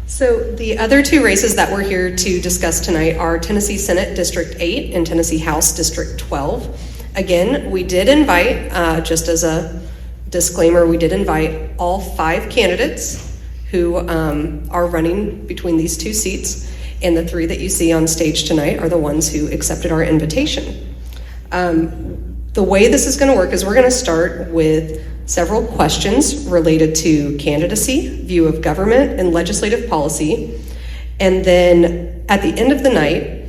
So the other two races that we're here to discuss tonight are Tennessee Senate District 8 and Tennessee House District 12. Again, we did invite, just as a disclaimer, we did invite all 5 candidates who are running between these 2 seats, and the 3 that you see on stage tonight are the ones who accepted our invitation. The way this is going to work is we're going to start with several questions related to candidacy, view of government, and legislative policy. And then at the end of the night,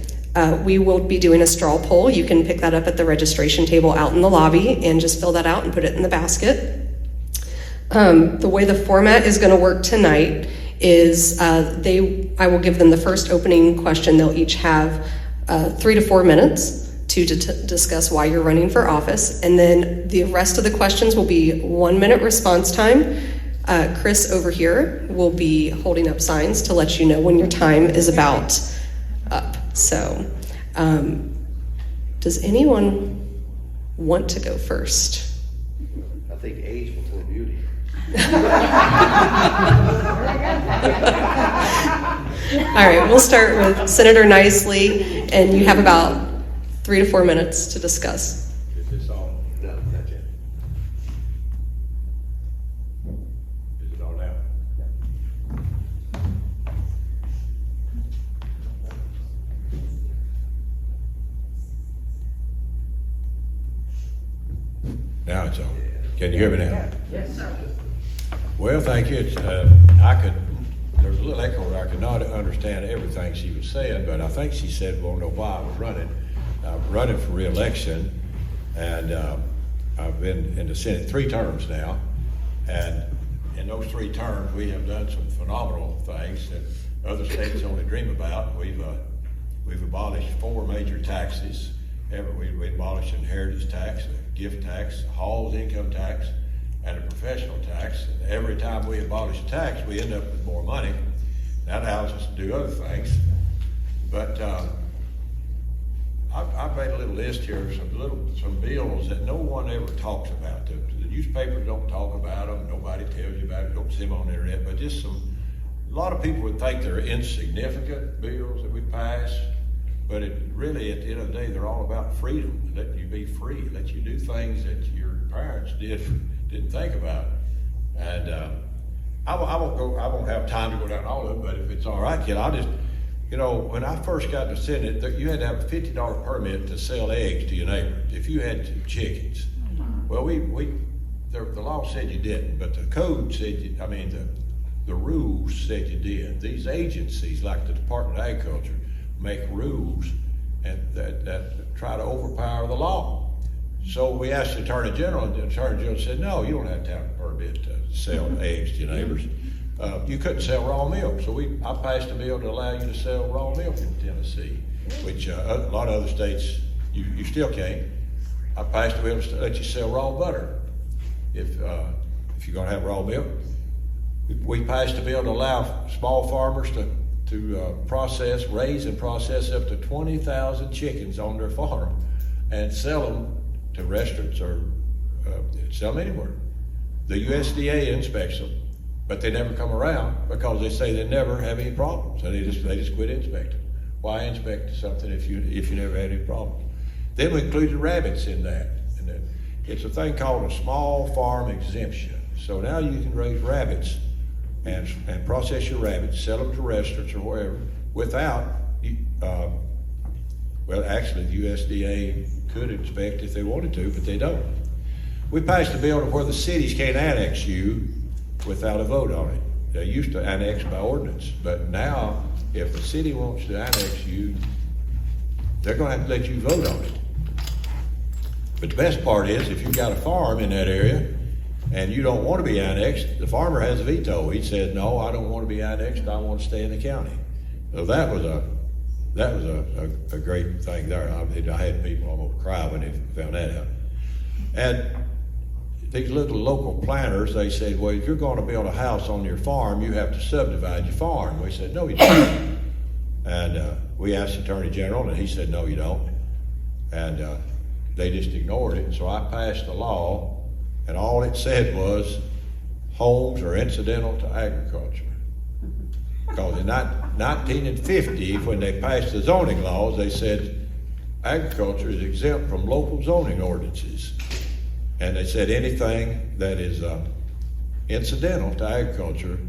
we will be doing a straw poll. You can pick that up at the registration table out in the lobby and just fill that out and put it in the basket. The way the format is going to work tonight is I will give them the first opening question. They'll each have 3 to 4 minutes to discuss why you're running for office, and then the rest of the questions will be 1 minute response time. Chris over here will be holding up signs to let you know when your time is about up. So, does anyone want to go first? I think age before beauty. All right, we'll start with Senator Niceley, and you have about 3 to 4 minutes to discuss. Is this on? No, not yet. Is it on now? Now it's on. Can you hear me now? Yes, sir. Well, thank you. There was a little echo where I could not understand everything she was saying, but I think she said, "Well, know why I was running." I'm running for re-election, and I've been in the Senate 3 terms now, and in those 3 terms we have done some phenomenal things that other states only dream about. We've abolished 4 major taxes. We abolished inheritance tax, a gift tax, a Hall's income tax, and a professional tax. And every time we abolish a tax, we end up with more money. That allows us to do other things. But I've made a little list here of some bills that no one ever talks about. The newspapers don't talk about them. Nobody tells you about it. Don't see them on the internet. But just a lot of people would think they're insignificant bills that we pass. But it really, at the end of the day, they're all about freedom. Letting you be free. Let you do things that your parents didn't think about. And I won't have time to go down all of them. But if it's all right, kid, I'll just. When I first got to Senate, you had to have a $50 permit to sell eggs to your neighbor if you had 2 chickens. Well, the law said you didn't, but the code said the rules said you did. These agencies, like the Department of Agriculture, make rules and that try to overpower the law. So we asked the Attorney General, and the Attorney General said, "No, you don't have to have a permit to sell eggs to your neighbors." You couldn't sell raw milk, so I passed a bill to allow you to sell raw milk in Tennessee, which a lot of other states you still can't. I passed a bill to let you sell raw butter if you're going to have raw milk. We passed a bill to allow small farmers to raise and process up to 20,000 chickens on their farm and sell them to restaurants or sell them anywhere. The USDA inspects them. But they never come around because they say they never have any problems, and they just quit inspecting. Why inspect something if you never had any problems? Then we included rabbits in that, and it's a thing called a small farm exemption. So now you can raise rabbits and process your rabbits, sell them to restaurants or wherever without. Well, actually, the USDA could inspect if they wanted to, but they don't. We passed a bill to where the cities can't annex you without a vote on it. They used to annex by ordinance, but now if the city wants to annex you, they're going to have to let you vote on it. But the best part is, if you've got a farm in that area and you don't want to be annexed, the farmer has a veto. He said, "No, I don't want to be annexed. I want to stay in the county." So that was a great thing there. I had people almost cry when they found that out. And these little local planners, they said, "Well, if you're going to build a house on your farm, you have to subdivide your farm." We said, "No, you don't." And we asked the Attorney General, and he said, "No, you don't." And they just ignored it. So I passed a law, and all it said was, homes are incidental to agriculture. Because in 1950, when they passed the zoning laws, they said agriculture is exempt from local zoning ordinances. And they said anything that is incidental to agriculture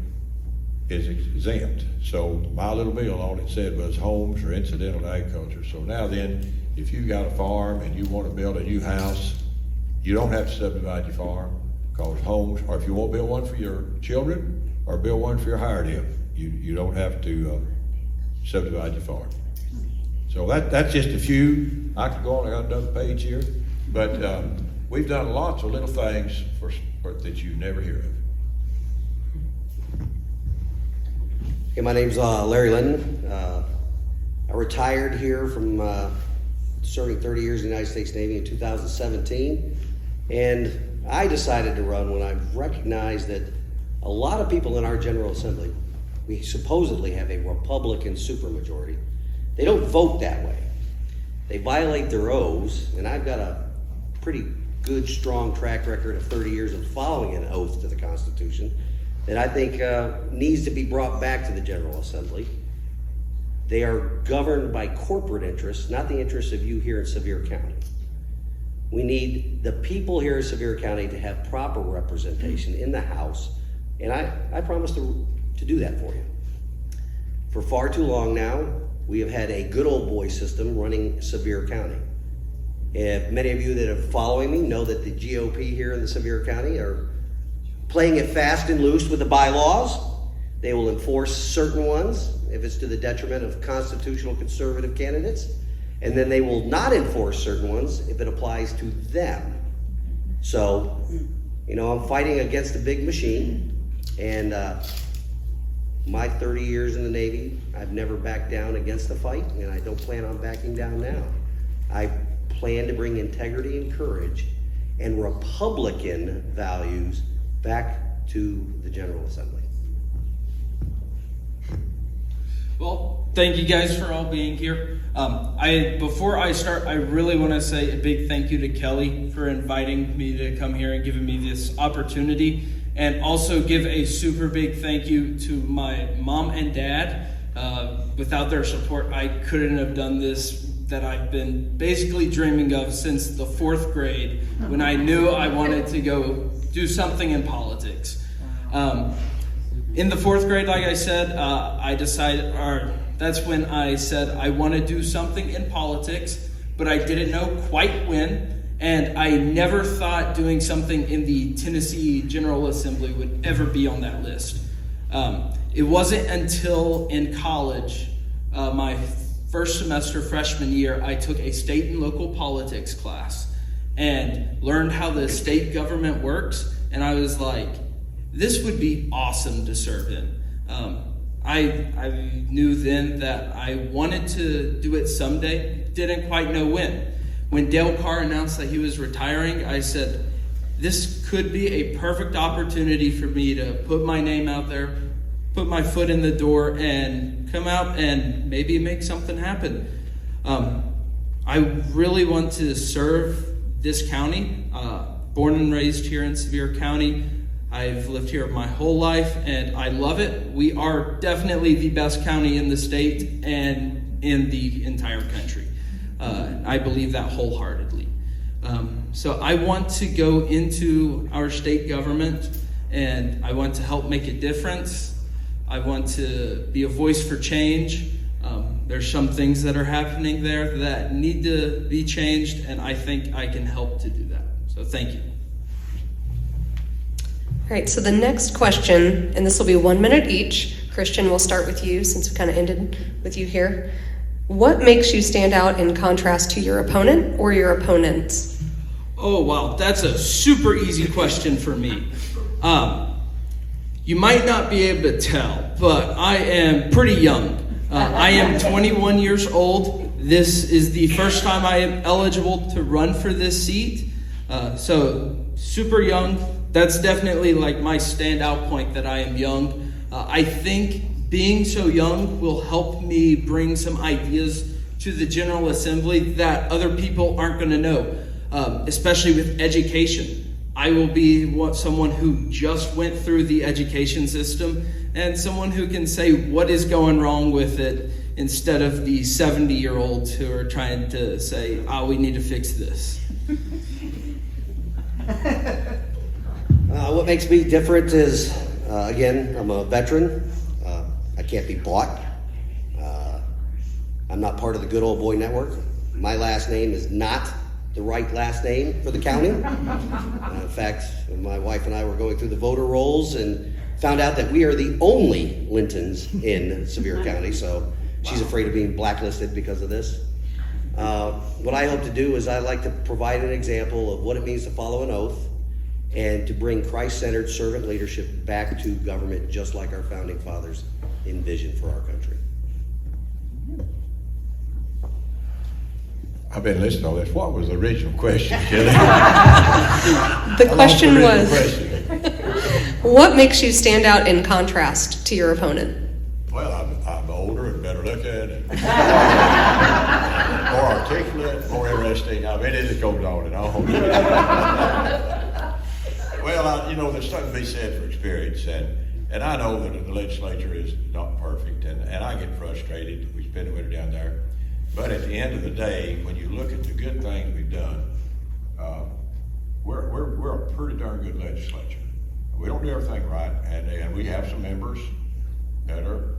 is exempt. So my little bill, all it said was homes are incidental to agriculture. So now then, if you got a farm and you want to build a new house, you don't have to subdivide your farm, because homes, or if you want to build one for your children or build one for your hired help, you don't have to subdivide your farm. So that's just a few. I could go on, I got another page here, but we've done lots of little things for that you never hear of. Hey, my name's Larry Linton. I retired here from serving 30 years in the United States Navy in 2017, and I decided to run when I recognized that a lot of people in our General Assembly, we supposedly have a Republican supermajority. They don't vote that way. They violate their oaths, and I've got a pretty good, strong track record of 30 years of following an oath to the Constitution that I think needs to be brought back to the General Assembly. They are governed by corporate interests, not the interests of you here in Sevier County. We need the people here in Sevier County to have proper representation in the House, and I promise to do that for you. For far too long now, we have had a good old boy system running Sevier County. If many of you that are following me know that the GOP here in the Sevier County are playing it fast and loose with the bylaws. They will enforce certain ones if it's to the detriment of constitutional conservative candidates, and then they will not enforce certain ones if it applies to them. So, I'm fighting against a big machine, and my 30 years in the Navy, I've never backed down against the fight, and I don't plan on backing down now. I plan to bring integrity and courage and Republican values back to the General Assembly. Well, thank you guys for all being here. Before I start, I really want to say a big thank you to Kelly for inviting me to come here and giving me this opportunity, and also give a super big thank you to my mom and dad. Without their support, I couldn't have done this that I've been basically dreaming of since the 4th grade, when I knew I wanted to go do something in politics. In the 4th grade, like I said, that's when I said I want to do something in politics, but I didn't know quite when, and I never thought doing something in the Tennessee General Assembly would ever be on that list. It wasn't until in college, my first semester freshman year, I took a state and local politics class and learned how the state government works, and I was like, this would be awesome to serve in. I knew then that I wanted to do it someday, didn't quite know when. When Dale Carr announced that he was retiring, I said, this could be a perfect opportunity for me to put my name out there, put my foot in the door, and come out and maybe make something happen. I really want to serve this county. Born and raised here in Sevier County. I've lived here my whole life, and I love it. We are definitely the best county in the state and in the entire country. I believe that wholeheartedly. So I want to go into our state government, and I want to help make a difference. I want to be a voice for change. There's some things that are happening there that need to be changed, and I think I can help to do that. So thank you. All right, so the next question, and this will be 1 minute each. Christian, we'll start with you since we kind of ended with you here. What makes you stand out in contrast to your opponent or your opponents? Oh, wow, that's a super easy question for me. You might not be able to tell, but I am pretty young. I am 21 years old. This is the first time I am eligible to run for this seat. So super young. That's definitely like my standout point, that I am young. I think being so young will help me bring some ideas to the General Assembly that other people aren't going to know, especially with education. I will be someone who just went through the education system, and someone who can say what is going wrong with it instead of the 70-year-olds who are trying to say, we need to fix this. What makes me different is, again, I'm a veteran. I can't be bought. I'm not part of the good old boy network. My last name is not the right last name for the county. In fact, my wife and I were going through the voter rolls and found out that we are the only Lintons in Sevier County, so she's afraid of being blacklisted because of this. What I hope to do is I like to provide an example of what it means to follow an oath and to bring Christ-centered servant leadership back to government, just like our founding fathers envisioned for our country. I've been listening to all this. What was the original question, Kelly? The question I was, lost the original question. what makes you stand out in contrast to your opponent? Well, I'm older and better looking, and more articulate, more interesting. I mean, it just goes on and on. Well, there's something to be said for experience, and I know that the legislature is not perfect, and I get frustrated. We spend the winter down there. But at the end of the day, when you look at the good things we've done, we're a pretty darn good legislature. We don't do everything right, and we have some members that are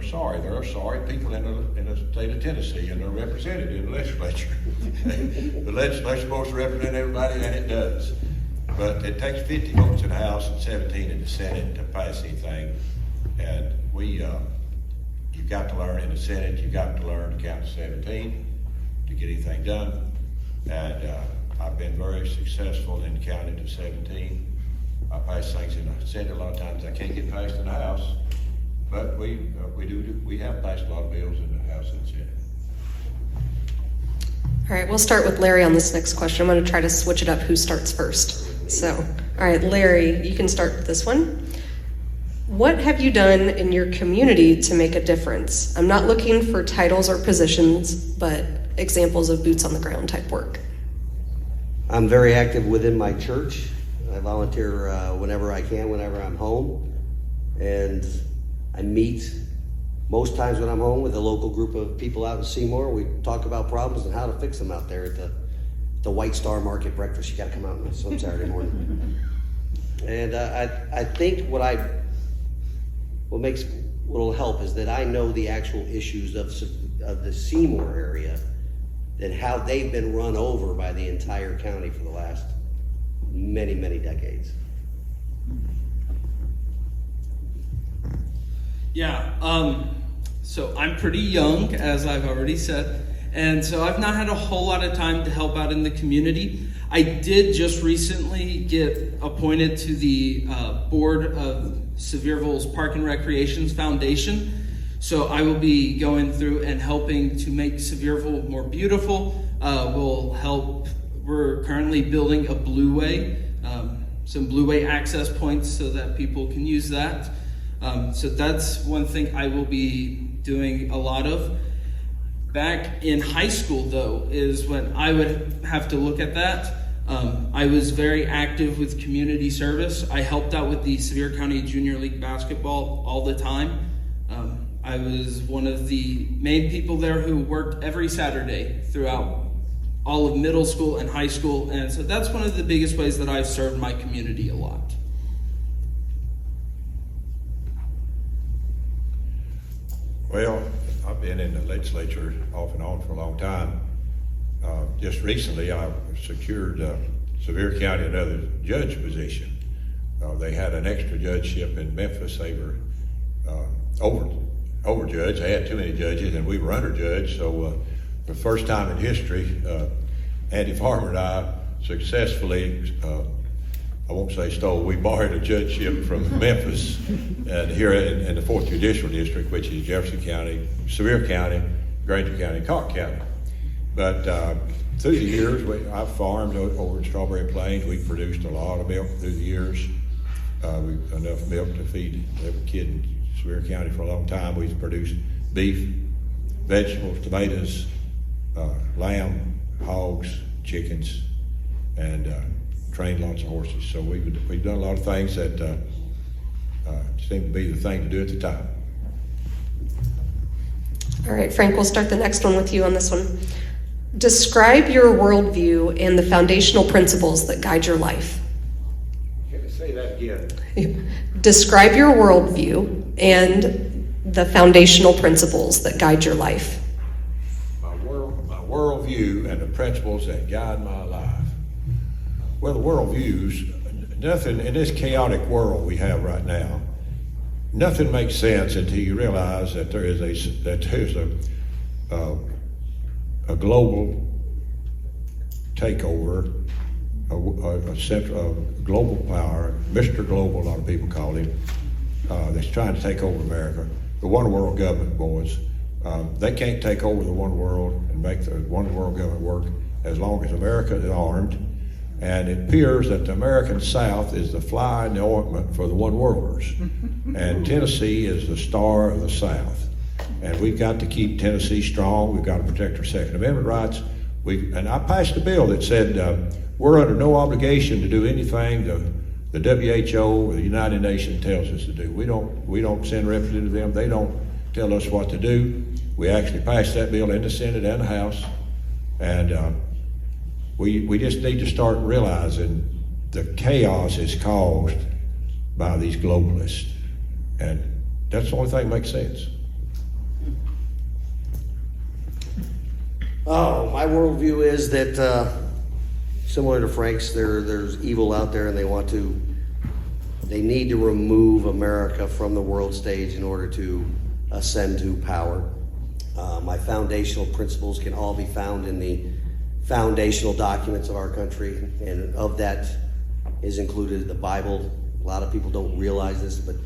sorry. There are sorry people in the state of Tennessee, and they're represented in the legislature. The legislature is supposed to represent everybody, and it does. But it takes 50 votes in the House and 17 in the Senate to pass anything, and you've got to learn in the Senate, you've got to learn to count to 17 to get anything done. And I've been very successful in counting to 17. I pass things in the Senate a lot of times I can't get passed in the House, but we have passed a lot of bills in the House and Senate. All right, we'll start with Larry on this next question. I'm going to try to switch it up who starts first. So, all right, Larry, you can start with this one. What have you done in your community to make a difference? I'm not looking for titles or positions, but examples of boots on the ground type work. I'm very active within my church. I volunteer whenever I can, whenever I'm home. And I meet most times when I'm home with a local group of people out in Seymour. We talk about problems and how to fix them out there at the White Star Market breakfast. You got to come out on some Saturday morning. And I think what'll help is that I know the actual issues of the Seymour area and how they've been run over by the entire county for the last many, many decades. Yeah, so I'm pretty young, as I've already said, and so I've not had a whole lot of time to help out in the community. I did just recently get appointed to the board of Sevierville's Park and Recreations Foundation. So I will be going through and helping to make Sevierville more beautiful. We'll help. We're currently building a blueway, some blueway access points so that people can use that. So that's one thing I will be doing a lot of. Back in high school, though, is when I would have to look at that. I was very active with community service. I helped out with the Sevier County Junior League basketball all the time. I was one of the main people there who worked every Saturday throughout all of middle school and high school. And so that's one of the biggest ways that I've served my community a lot. Well, I've been in the legislature off and on for a long time. Just recently, I secured Sevier County another judge position. They had an extra judgeship in Memphis. They were over judge. They had too many judges, and we were under judge. So for the first time in history, Andy Farmer and I successfully, I won't say stole, we borrowed a judgeship from Memphis, and here in the 4th Judicial District, which is Jefferson County, Sevier County, Granger County, and Clark County. But through the years, I've farmed over in Strawberry Plains. We've produced a lot of milk through the years. We've enough milk to feed every kid in Sevier County for a long time. We've produced beef, vegetables, tomatoes, lamb, hogs, chickens, and trained lots of horses. So we've done a lot of things that seemed to be the thing to do at the time. All right, Frank, we'll start the next one with you on this one. Describe your worldview and the foundational principles that guide your life. Can you say that again? Describe your worldview and the foundational principles that guide your life. My worldview and the principles that guide my life. Well, the worldviews, nothing in this chaotic world we have right now, nothing makes sense until you realize that there's a global takeover, a global power, Mr. Global, a lot of people call him, that's trying to take over America. The one world government, boys. They can't take over the one world and make the one world government work as long as America is armed. And it appears that the American South is the fly in the ointment for the one worlders. And Tennessee is the star of the South. And we've got to keep Tennessee strong. We've got to protect our Second Amendment rights. And I passed a bill that said we're under no obligation to do anything the WHO or the United Nations tells us to do. We don't send representatives to them. They don't tell us what to do. We actually passed that bill in the Senate and the House. And we just need to start realizing the chaos is caused by these globalists. And that's the only thing that makes sense. Oh, my worldview is that, similar to Frank's, there's evil out there, and they need to remove America from the world stage in order to ascend to power. My foundational principles can all be found in the foundational documents of our country, and of that is included the Bible. A lot of people don't realize this, but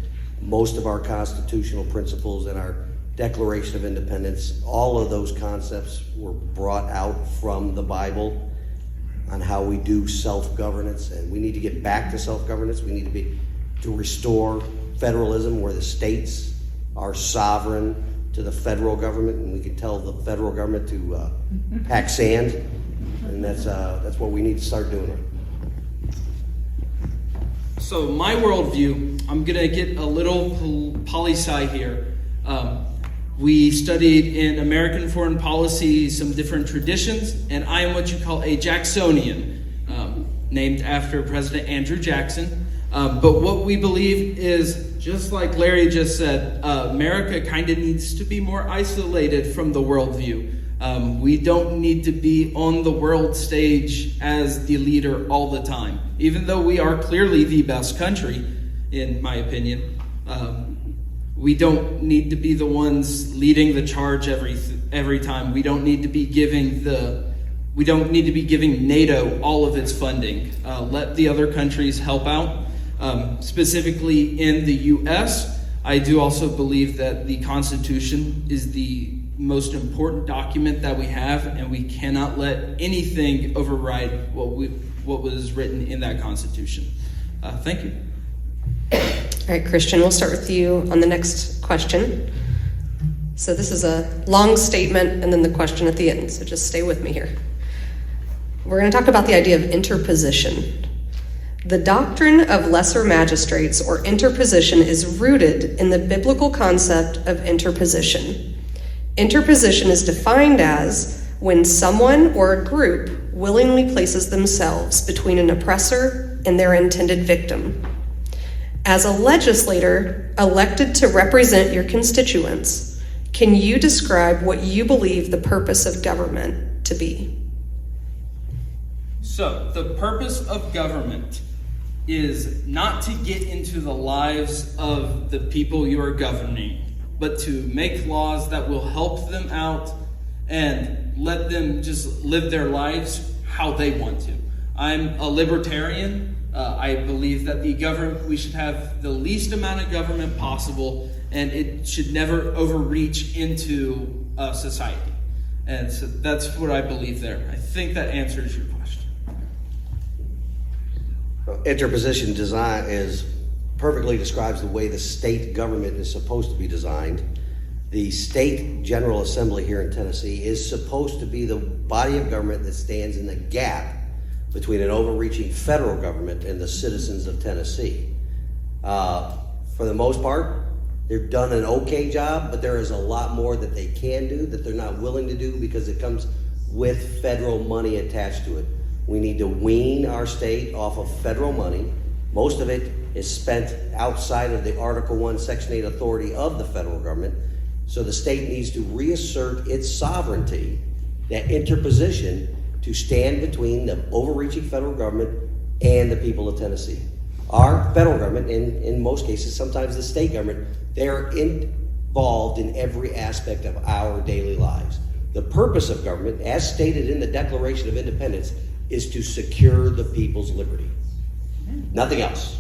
most of our constitutional principles and our Declaration of Independence, all of those concepts were brought out from the Bible on how we do self-governance, and we need to get back to self-governance. We need to restore federalism, where the states are sovereign to the federal government, and we can tell the federal government to pack sand, and that's what we need to start doing. So my worldview, I'm gonna get a little poli-sci here. We studied in American foreign policy some different traditions, and I am what you call a Jacksonian, named after President Andrew Jackson. But what we believe is, just like Larry just said, America kind of needs to be more isolated from the worldview. We don't need to be on the world stage as the leader all the time. Even though we are clearly the best country, in my opinion, we don't need to be the ones leading the charge every time. We don't need to be giving NATO all of its funding. Let the other countries help out. Specifically in the U.S., I do also believe that the Constitution is the most important document that we have, and we cannot let anything override what was written in that Constitution. Thank you. All right, Christian, we'll start with you on the next question. So this is a long statement and then the question at the end, so just stay with me here. We're going to talk about the idea of interposition. The doctrine of lesser magistrates or interposition is rooted in the biblical concept of interposition. Interposition is defined as when someone or a group willingly places themselves between an oppressor and their intended victim. As a legislator elected to represent your constituents, can you describe what you believe the purpose of government to be? So, the purpose of government is not to get into the lives of the people you are governing, but to make laws that will help them out and let them just live their lives how they want to. I'm a libertarian. I believe that we should have the least amount of government possible, and it should never overreach into society. And so that's what I believe there. I think that answers your question. Interposition design perfectly describes the way the state government is supposed to be designed. The State General Assembly here in Tennessee is supposed to be the body of government that stands in the gap between an overreaching federal government and the citizens of Tennessee. for the most part, they've done an okay job, but there is a lot more that they can do that they're not willing to do because it comes with federal money attached to it. We need to wean our state off of federal money. Most of it is spent outside of the Article 1, Section 8 authority of the federal government. So the state needs to reassert its sovereignty, that interposition, to stand between the overreaching federal government and the people of Tennessee. Our federal government, in most cases, sometimes the state government, they're involved in every aspect of our daily lives. The purpose of government, as stated in the Declaration of Independence, is to secure the people's liberty. Nothing else.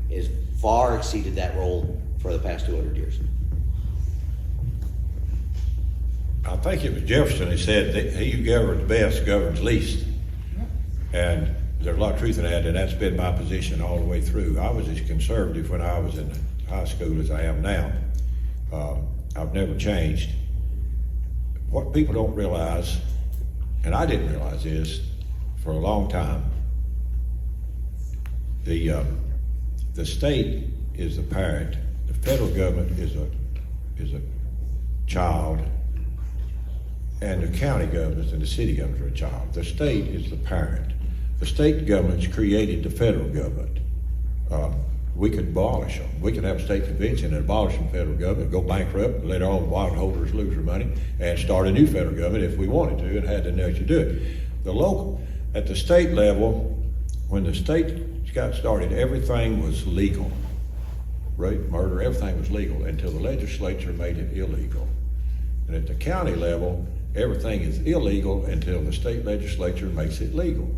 It has far exceeded that role for the past 200 years. I think it was Jefferson who said that he who governs best governs least. And there's a lot of truth in that, and that's been my position all the way through. I was as conservative when I was in high school as I am now. I've never changed. What people don't realize, and I didn't realize this for a long time, the state is the parent, the federal government is a child, and the county governments and the city governments are a child. The state is the parent. The state governments created the federal government. We could abolish them. We could have a state convention and abolish the federal government, go bankrupt, and let all the bondholders lose their money, and start a new federal government if we wanted to and had the nerve to do it. At the state level, when the state got started, everything was legal. Rape, murder, everything was legal until the legislature made it illegal. And at the county level, everything is illegal until the state legislature makes it legal.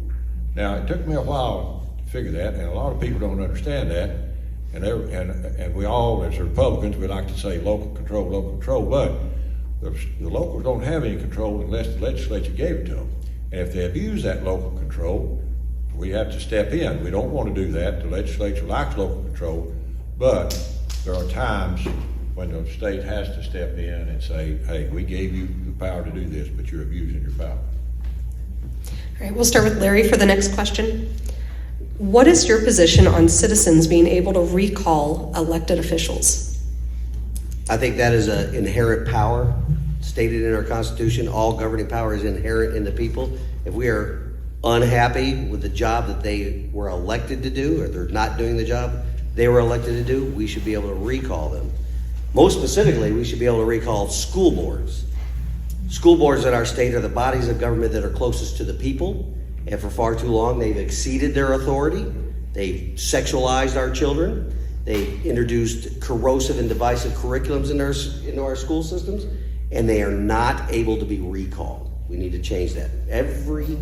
Now, it took me a while to figure that, and a lot of people don't understand that. And we all, as Republicans, we like to say local control, but the locals don't have any control unless the legislature gave it to them. And if they abuse that local control, we have to step in. We don't want to do that. The legislature likes local control, but there are times when the state has to step in and say, hey, we gave you the power to do this, but you're abusing your power. All right, we'll start with Larry for the next question. What is your position on citizens being able to recall elected officials? I think that is an inherent power stated in our Constitution. All governing power is inherent in the people. If we are unhappy with the job that they were elected to do, or they're not doing the job they were elected to do, we should be able to recall them. Most specifically, we should be able to recall school boards. School boards in our state are the bodies of government that are closest to the people, and for far too long they've exceeded their authority. They've sexualized our children. They've introduced corrosive and divisive curriculums into our school systems, and they are not able to be recalled. We need to change that. Every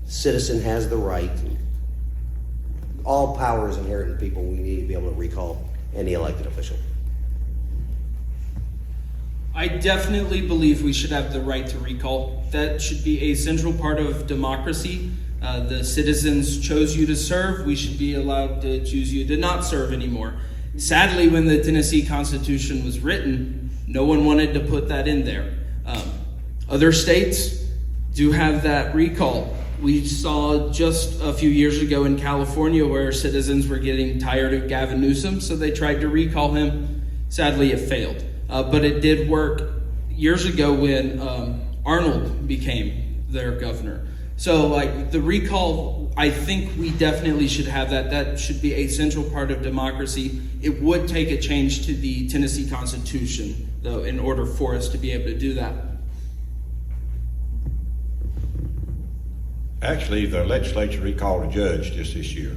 citizen has the right. All power is inherent in people. We need to be able to recall any elected official. I definitely believe we should have the right to recall. That should be a central part of democracy. The citizens chose you to serve. We should be allowed to choose you to not serve anymore. Sadly, when the Tennessee Constitution was written, no one wanted to put that in there. Other states do have that recall. We saw just a few years ago in California where citizens were getting tired of Gavin Newsom, so they tried to recall him. Sadly, it failed. But it did work years ago when Arnold became their governor. So like the recall, I think we definitely should have that. That should be a central part of democracy. It would take a change to the Tennessee Constitution, though, in order for us to be able to do that. Actually, the legislature recalled a judge just this year.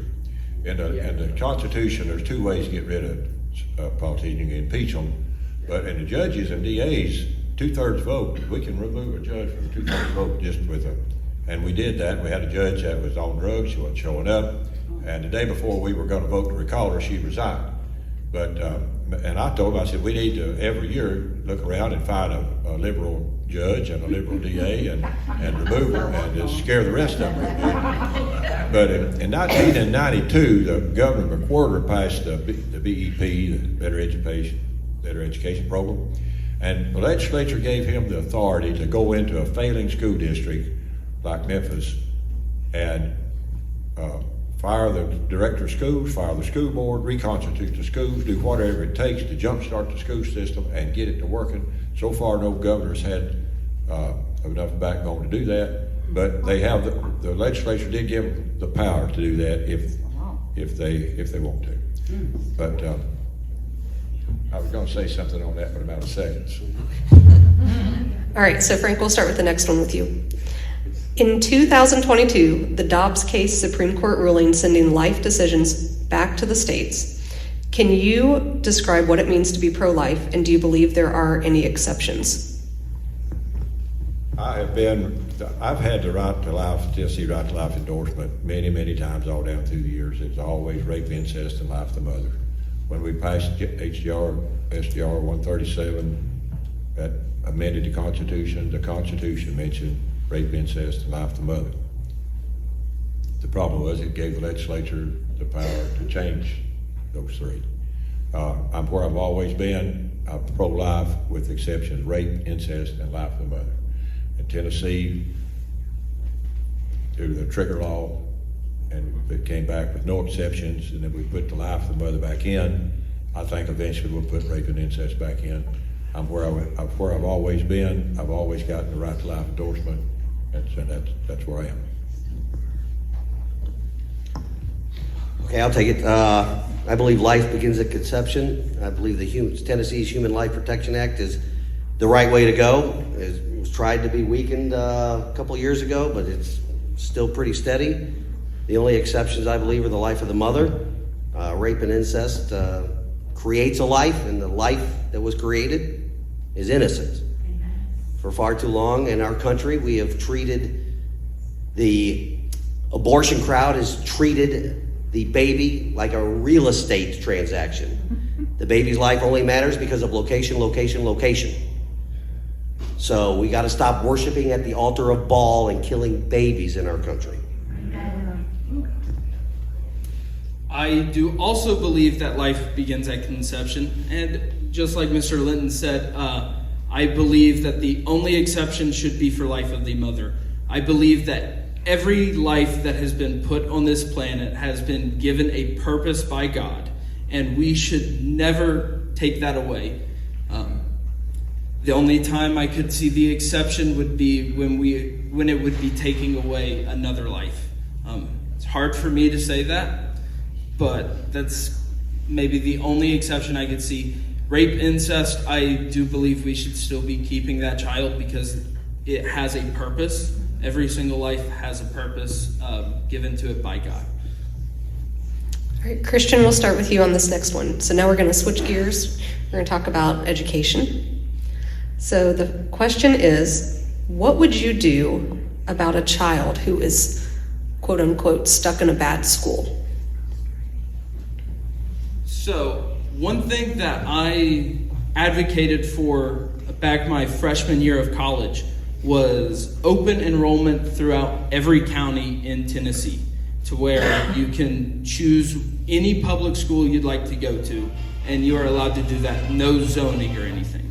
In the Constitution, there's two ways to get rid of politicians. You can impeach them, but in the judges and DAs, 2/3 vote, we can remove a judge from a 2/3 vote just with a, and we did that. We had a judge that was on drugs, she wasn't showing up, and the day before we were going to vote to recall her, she resigned. But, and I told him, I said, we need to every year look around and find a liberal judge and a liberal DA and remove her and just scare the rest of them. But in 1992, the Governor McWhorter passed the BEP, the Better Education Program, and the legislature gave him the authority to go into a failing school district like Memphis and fire the director of schools, fire the school board, reconstitute the schools, do whatever it takes to jumpstart the school system and get it to working. So far, no governor's had enough backbone to do that, but they have the legislature did give them the power to do that if they want to. But I was going to say something on that, but I'm out of seconds. All right, so Frank, we'll start with the next one with you. In 2022, the Dobbs case Supreme Court ruling sending life decisions back to the states. Can you describe what it means to be pro-life, and do you believe there are any exceptions? I've had the right to life, Jessie right to life endorsement many times all down through the years. It's always rape, incest, and life of the mother. When we passed SDR 137, that amended the Constitution mentioned rape, incest, and life of the mother. The problem was it gave the legislature the power to change those three. I'm where I've always been. I'm pro-life with exceptions, rape, incest, and life of the mother. In Tennessee, due to the trigger law, and it came back with no exceptions, and then we put the life of the mother back in. I think eventually we'll put rape and incest back in. I'm where I've always been. I've always gotten the right to life endorsement, that's where I am. Okay, I'll take it. I believe life begins at conception. I believe Tennessee's Human Life Protection Act is the right way to go. It was tried to be weakened a couple of years ago, but it's still pretty steady. The only exceptions, I believe, are the life of the mother. Rape and incest creates a life, and the life that was created is innocent. For far too long in our country, we have treated the abortion crowd has treated the baby like a real estate transaction. The baby's life only matters because of location. So we got to stop worshiping at the altar of Baal and killing babies in our country. I do also believe that life begins at conception, and just like Mr. Linton said, I believe that the only exception should be for life of the mother. I believe that every life that has been put on this planet has been given a purpose by God, and we should never take that away. The only time I could see the exception would be when it would be taking away another life. It's hard for me to say that, but that's maybe the only exception I could see. Rape, incest, I do believe we should still be keeping that child because it has a purpose. Every single life has a purpose given to it by God. All right, Christian, we'll start with you on this next one. So now we're going to switch gears. We're going to talk about education. So the question is, what would you do about a child who is, quote unquote, stuck in a bad school? So one thing that I advocated for back my freshman year of college was open enrollment throughout every county in Tennessee, to where you can choose any public school you'd like to go to, and you are allowed to do that, no zoning or anything.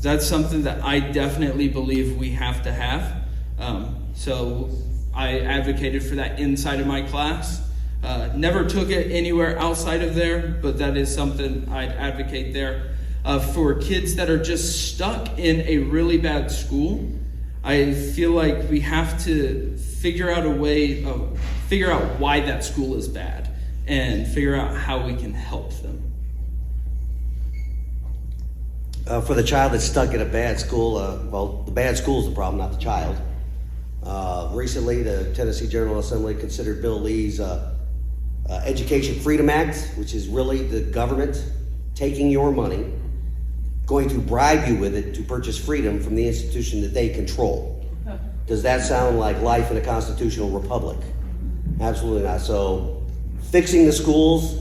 That's something that I definitely believe we have to have. So I advocated for that inside of my class. Never took it anywhere outside of there, but that is something I'd advocate there. For kids that are just stuck in a really bad school, I feel like we have to figure out a way of figure out why that school is bad and figure out how we can help them. For the child that's stuck in a bad school, well, the bad school is the problem, not the child. Recently, the Tennessee General Assembly considered Bill Lee's Education Freedom Act, which is really the government taking your money, going to bribe you with it to purchase freedom from the institution that they control. Does that sound like life in a constitutional republic? Absolutely not. So fixing the schools,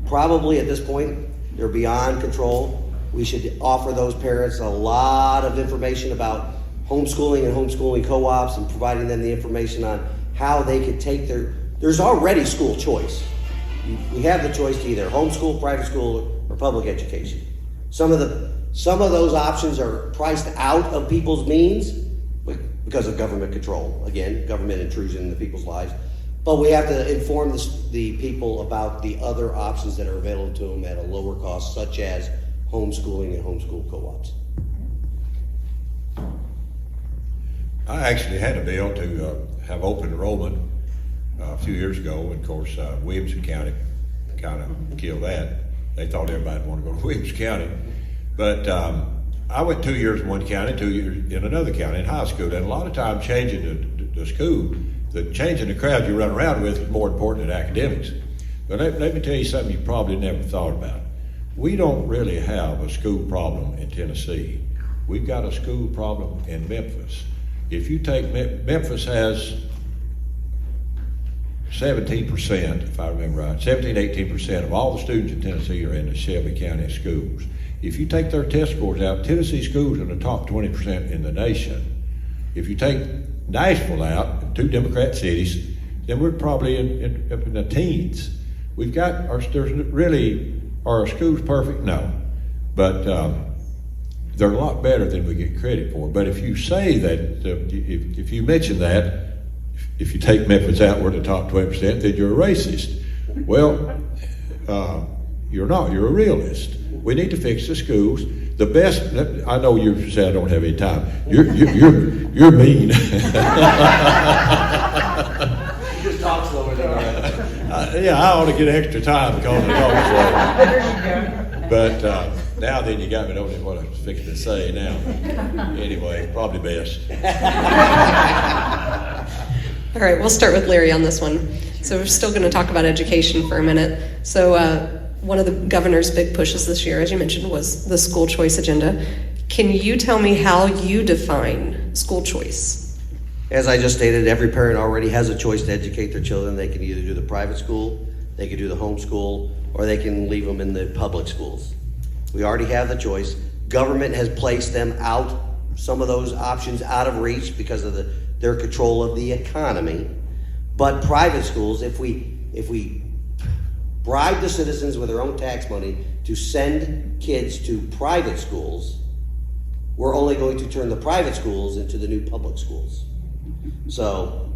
probably at this point, they're beyond control. We should offer those parents a lot of information about homeschooling and homeschooling co-ops and providing them the information on how they could take there's already school choice. We have the choice to either homeschool, private school, or public education. Some of those options are priced out of people's means because of government control. Again, government intrusion into people's lives. But we have to inform the people about the other options that are available to them at a lower cost, such as homeschooling and homeschool co-ops. I actually had a bill to have open enrollment a few years ago, and of course, Williamson County kind of killed that. They thought everybody wanted to go to Williamson County. But I went 2 years in one county, 2 years in another county in high school, and a lot of times changing the school, changing the crowd you run around with is more important than academics. But let me tell you something you probably never thought about. We don't really have a school problem in Tennessee. We've got a school problem in Memphis. If you take, Memphis has 17%, if I remember right, 18% of all the students in Tennessee are in the Shelby County schools. If you take their test scores out, Tennessee schools are in the top 20% in the nation. If you take Nashville out, 2 Democrat cities, then we're probably up in the teens. We've got, are our schools perfect? No. But they're a lot better than we get credit for. But if you say that, if you mention that, if you take Memphis out, we're in the top 20%, then you're a racist. Well, you're not. You're a realist. We need to fix the schools. The best. I know you say I don't have any time. You're mean. You just talk slower than that. Yeah, I ought to get extra time because of the But now then you got me, don't know what I was fixing to say now. Anyway, probably best. All right, we'll start with Larry on this one. So we're still going to talk about education for a minute. So one of the governor's big pushes this year, as you mentioned, was the school choice agenda. Can you tell me how you define school choice? As I just stated, every parent already has a choice to educate their children. They can either do the private school, they can do the homeschool, or they can leave them in the public schools. We already have the choice. Government has placed them out, some of those options out of reach because of their control of the economy. But private schools, if we bribe the citizens with their own tax money to send kids to private schools, we're only going to turn the private schools into the new public schools. So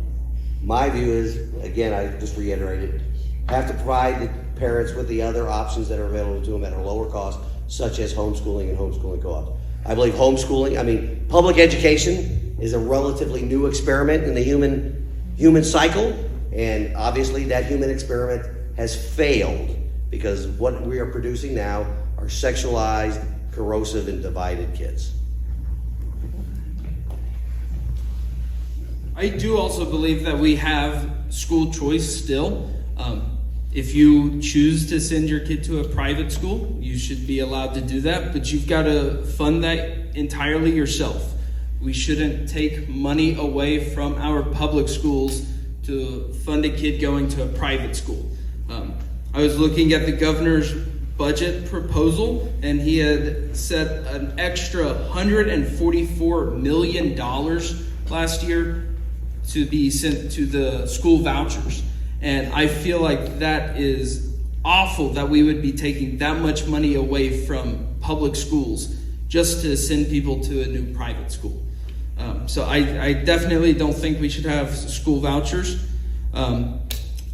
my view is, again, I just reiterated, have to provide the parents with the other options that are available to them at a lower cost, such as homeschooling and homeschooling co-ops. I believe public education is a relatively new experiment in the human cycle, and obviously that human experiment has failed because what we are producing now are sexualized, corrosive, and divided kids. I do also believe that we have school choice still. If you choose to send your kid to a private school, you should be allowed to do that, but you've got to fund that entirely yourself. We shouldn't take money away from our public schools to fund a kid going to a private school. I was looking at the governor's budget proposal, and he had set an extra $144 million last year to be sent to the school vouchers. And I feel like that is awful that we would be taking that much money away from public schools just to send people to a new private school. So I definitely don't think we should have school vouchers.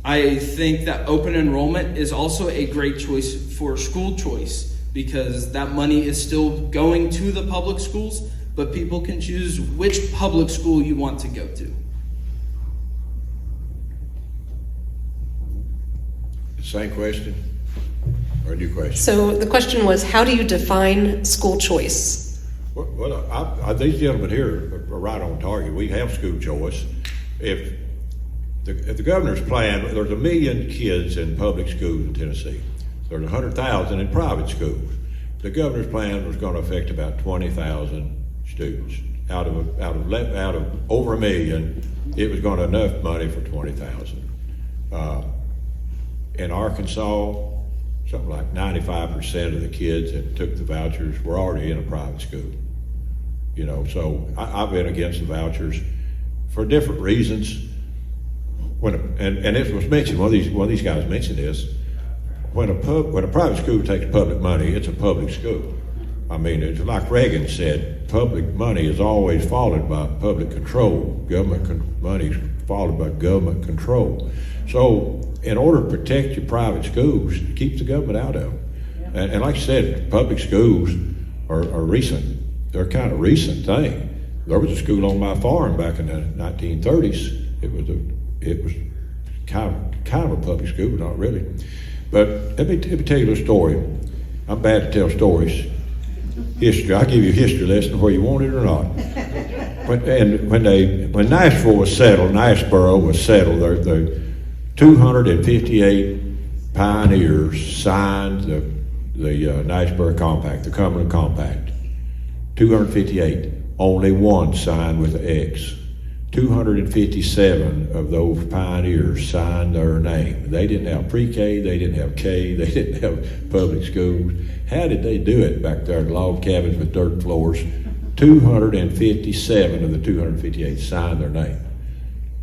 I think that open enrollment is also a great choice for school choice because that money is still going to the public schools, but people can choose which public school you want to go to. Same question or a new question? So the question was, how do you define school choice? Well, these gentlemen here are right on target. We have school choice. If the governor's plan, there's 1 million kids in public schools in Tennessee. There's 100,000 in private schools. The governor's plan was going to affect about 20,000 students. Out of over 1 million, it was going to enough money for 20,000. In Arkansas, something like 95% of the kids that took the vouchers were already in a private school. You know, so I've been against the vouchers for different reasons. And it was mentioned, one of these guys mentioned this, when a private school takes public money, it's a public school. I mean, it's like Reagan said, public money is always followed by public control. Money is followed by government control. So in order to protect your private schools, keep the government out of them. And like I said, public schools are recent. They're a kind of recent thing. There was a school on my farm back in the 1930s. It was kind of a public school, but not really. But let me tell you a story. I'm bad to tell stories. History. I'll give you a history lesson whether you want it or not. When Niceboro was settled, the 258 pioneers signed the Niceboro Compact, the Cumberland Compact. 258. Only one signed with the X. 257 of those pioneers signed their name. They didn't have pre-K, they didn't have K, they didn't have public schools. How did they do it back there in log cabins with dirt floors? 257 of the 258 signed their name.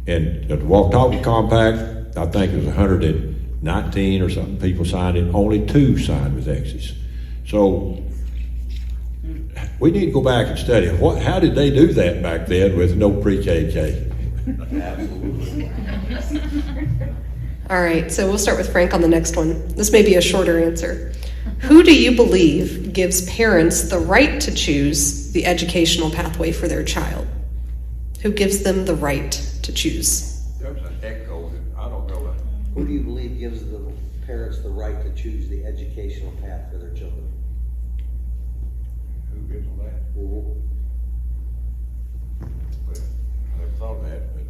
And the Walk-Talk Compact, I think it was 119 or something people signed it. Only 2 signed with X's. So we need to go back and study how did they do that back then with no pre-KK? Absolutely. All right, so we'll start with Frank on the next one. This may be a shorter answer. Who do you believe gives parents the right to choose the educational pathway for their child? Who gives them the right to choose? There's an echo. I don't know. Who do you believe gives the parents the right to choose the educational path for their children? Who gives them that? Mhm. Well, I never thought of that, but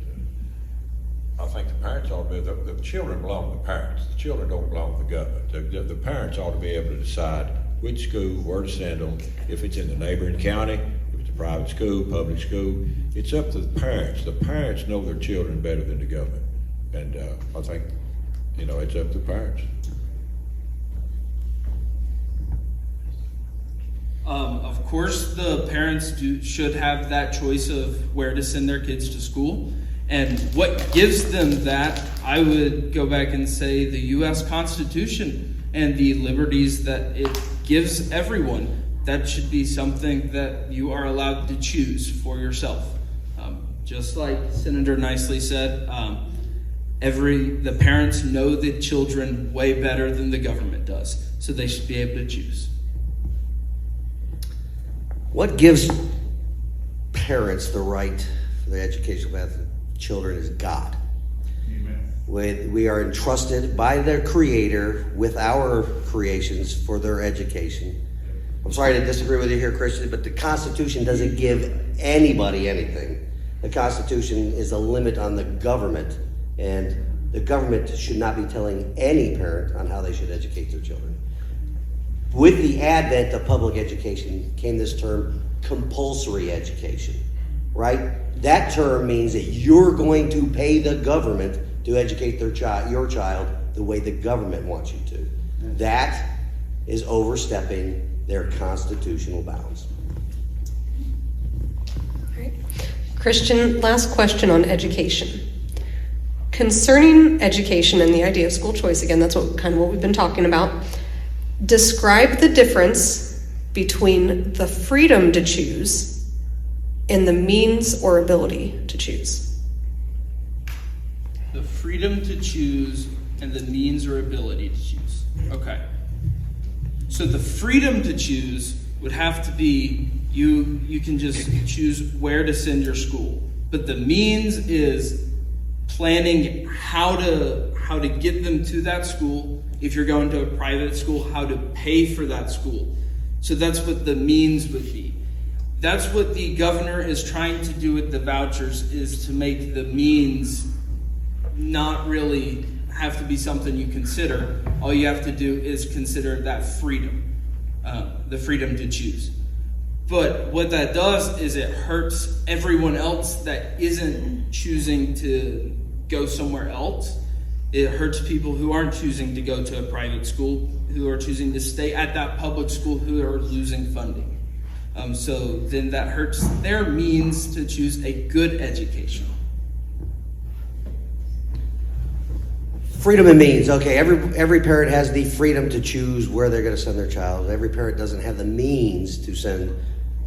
I think the parents ought to be, the children belong to the parents. The children don't belong to the government. The parents ought to be able to decide which school, where to send them, if it's in the neighboring county, if it's a private school, public school. It's up to the parents. The parents know their children better than the government. And I think, it's up to the parents. Of course, the parents should have that choice of where to send their kids to school. And what gives them that, I would go back and say the U.S. Constitution and the liberties that it gives everyone. That should be something that you are allowed to choose for yourself. Just like Senator Niceley said, the parents know the children way better than the government does, so they should be able to choose. What gives parents the right for the educational path of children is God. Amen. We are entrusted by their Creator with our creations for their education. I'm sorry to disagree with you here, Christian, but the Constitution doesn't give anybody anything. The Constitution is a limit on the government, and the government should not be telling any parent on how they should educate their children. With the advent of public education came this term, compulsory education, right? That term means that you're going to pay the government to educate your child the way the government wants you to. That is overstepping their constitutional bounds. All right. Christian, last question on education. Concerning education and the idea of school choice, again, that's what we've been talking about. Describe the difference between the freedom to choose and the means or ability to choose. The freedom to choose and the means or ability to choose. Okay. So the freedom to choose would have to be you can just choose where to send your school. But the means is planning how to get them to that school. If you're going to a private school, how to pay for that school. So that's what the means would be. That's what the governor is trying to do with the vouchers, is to make the means not really have to be something you consider. All you have to do is consider that freedom, the freedom to choose. But what that does is it hurts everyone else that isn't choosing to go somewhere else. It hurts people who aren't choosing to go to a private school, who are choosing to stay at that public school, who are losing funding. So then that hurts their means to choose a good education. Freedom and means. Okay, every parent has the freedom to choose where they're going to send their child. Every parent doesn't have the means to send,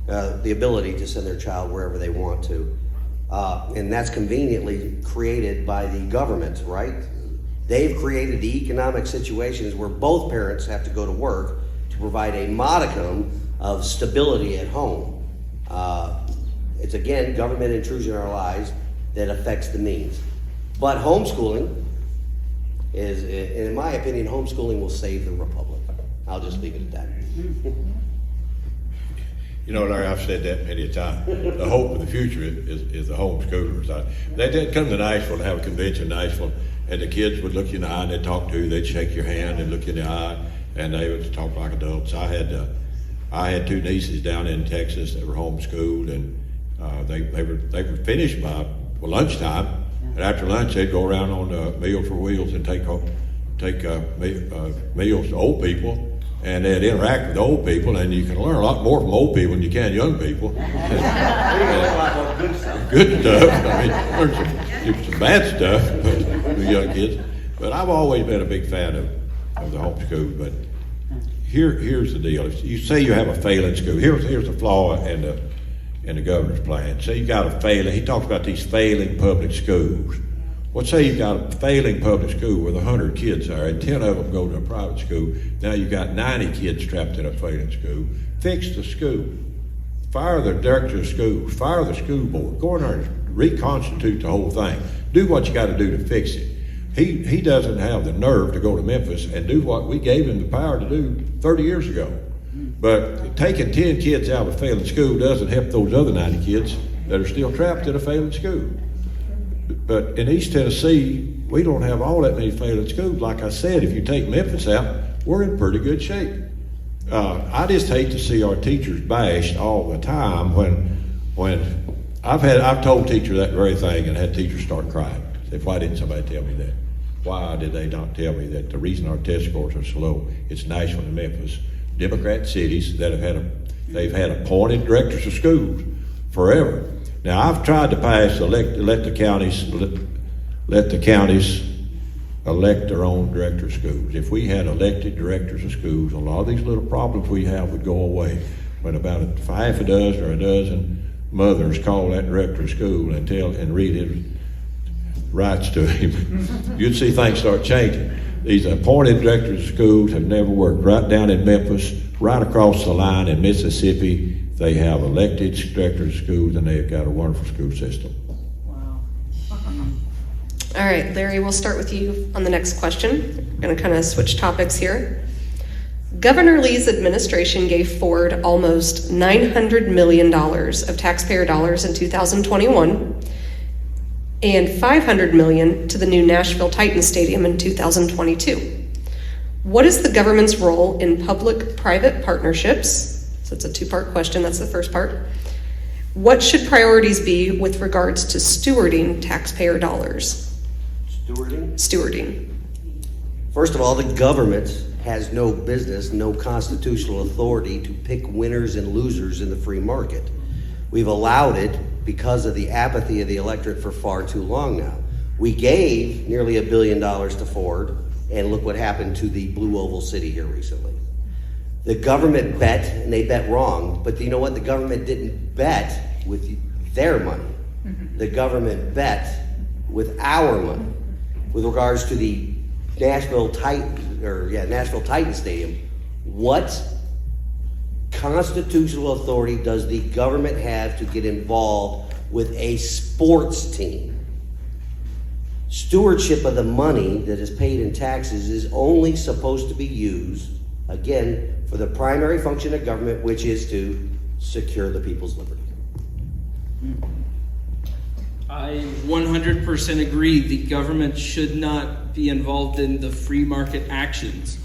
the ability to send their child wherever they want to. And that's conveniently created by the government, right? They've created the economic situations where both parents have to go to work to provide a modicum of stability at home. It's again, government intrusion in our lives that affects the means. But homeschooling is, in my opinion, homeschooling will save the republic. I'll just leave it at that. You know, Larry, I've said that many a time. The hope of the future is the homeschoolers. They'd come to Niceville to have a convention in Niceville, and the kids would look you in the eye and they'd talk to you. They'd shake your hand and look you in the eye, and they would talk like adults. I had two nieces down in Texas that were homeschooled, and they were finished by lunchtime. And after lunch, they'd go around on the Meal for Wheels and take meals to old people. And they'd interact with the old people, and you can learn a lot more from old people than you can young people. Good stuff. I mean, learn some bad stuff with young kids. But I've always been a big fan of the homeschool. But here's the deal. If you say you have a failing school, here's the flaw in the governor's plan. Say you got a failing. He talks about these failing public schools. Let's say you've got a failing public school with 100 kids there, and 10 of them go to a private school. Now you've got 90 kids trapped in a failing school. Fix the school. Fire the director of schools. Fire the school board. Go in there and reconstitute the whole thing. Do what you got to do to fix it. He doesn't have the nerve to go to Memphis and do what we gave him the power to do 30 years ago. But taking 10 kids out of a failing school doesn't help those other 90 kids that are still trapped in a failing school. But in East Tennessee, we don't have all that many failing schools. Like I said, if you take Memphis out, we're in pretty good shape. I just hate to see our teachers bashed all the time when I've told teachers that very thing and had teachers start crying. Say, why didn't somebody tell me that? Why did they not tell me that the reason our test scores are so low? It's Nashville and Memphis, Democrat cities that they've had appointed directors of schools forever. Now, I've tried to pass let the counties elect their own director of schools. If we had elected directors of schools, a lot of these little problems we have would go away. When about half a dozen or a dozen mothers call that director of school and read his rights to him, you'd see things start changing. These appointed directors of schools have never worked. Right down in Memphis, right across the line in Mississippi, they have elected directors of schools, and they've got a wonderful school system. Wow. All right, Larry, we'll start with you on the next question. We're going to kind of switch topics here. Governor Lee's administration gave Ford almost $900 million of taxpayer dollars in 2021 and $500 million to the new Nashville Titans Stadium in 2022. What is the government's role in public-private partnerships? So it's a two-part question. That's the first part. What should priorities be with regards to stewarding taxpayer dollars? Stewarding. First of all, the government has no business, no constitutional authority to pick winners and losers in the free market. We've allowed it because of the apathy of the electorate for far too long now. We gave nearly $1 billion to Ford, and look what happened to the Blue Oval City here recently. The government bet, and they bet wrong, but you know what? The government didn't bet with their money. The government bet with our money. With regards to the Nashville Titans Stadium, what constitutional authority does the government have to get involved with a sports team? Stewardship of the money that is paid in taxes is only supposed to be used, again, for the primary function of government, which is to secure the people's liberty. I 100% agree. The government should not be involved in the free market actions.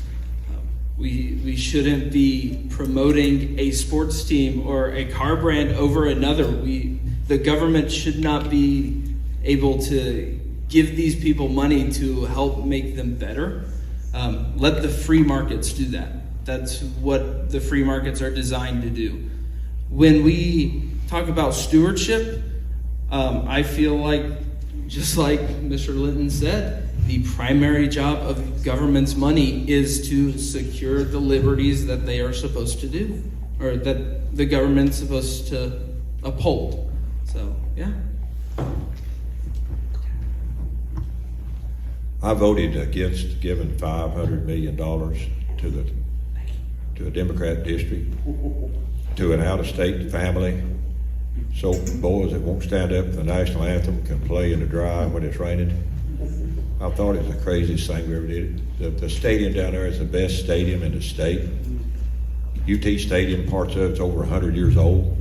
We shouldn't be promoting a sports team or a car brand over another. The government should not be able to give these people money to help make them better. Let the free markets do that. That's what the free markets are designed to do. When we talk about stewardship, I feel like, just like Mr. Linton said, the primary job of government's money is to secure the liberties that they are supposed to do, or that the government's supposed to uphold. So, yeah. I voted against giving $500 million to a Democrat district, to an out-of-state family, so boys that won't stand up for the national anthem can play in the dry when it's raining. I thought it was the craziest thing we ever did. The stadium down there is the best stadium in the state. UT Stadium, parts of it's over 100 years old.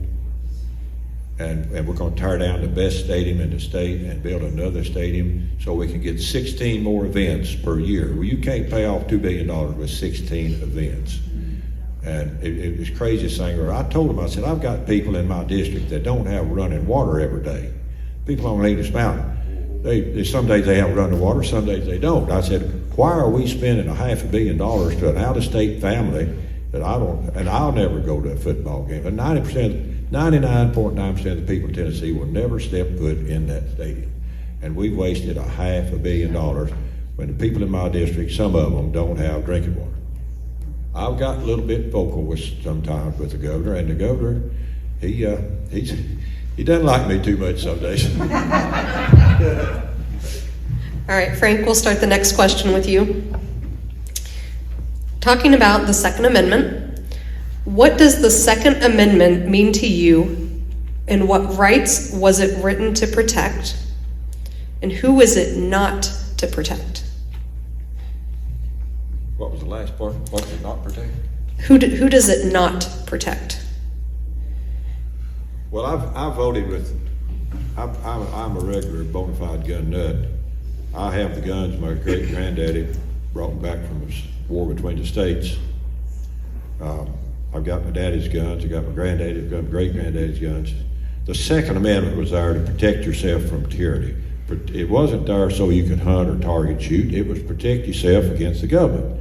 And we're going to tear down the best stadium in the state and build another stadium so we can get 16 more events per year. Well, you can't pay off $2 billion with 16 events. And it was craziest thing ever. I told them, I said, I've got people in my district that don't have running water every day. People on Leaders Mountain, some days they have running water, some days they don't. I said, why are we spending $500 million to an out-of-state family that I'll never go to a football game. But 99.9% of the people in Tennessee will never step foot in that stadium. And we've wasted $500 million when the people in my district, some of them, don't have drinking water. I've got a little bit vocal sometimes with the governor, and the governor, he doesn't like me too much some days. All right, Frank, we'll start the next question with you. Talking about the Second Amendment, what does the Second Amendment mean to you, and what rights was it written to protect, and who is it not to protect? What was the last part? What did it not protect? Who does it not protect? Well, I voted with, I'm a regular bona fide gun nut. I have the guns my great granddaddy brought back from the war between the states. I've got my daddy's guns, I've got my granddaddy's guns, great granddaddy's guns. The Second Amendment was there to protect yourself from tyranny. It wasn't there so you could hunt or target shoot. It was protect yourself against the government.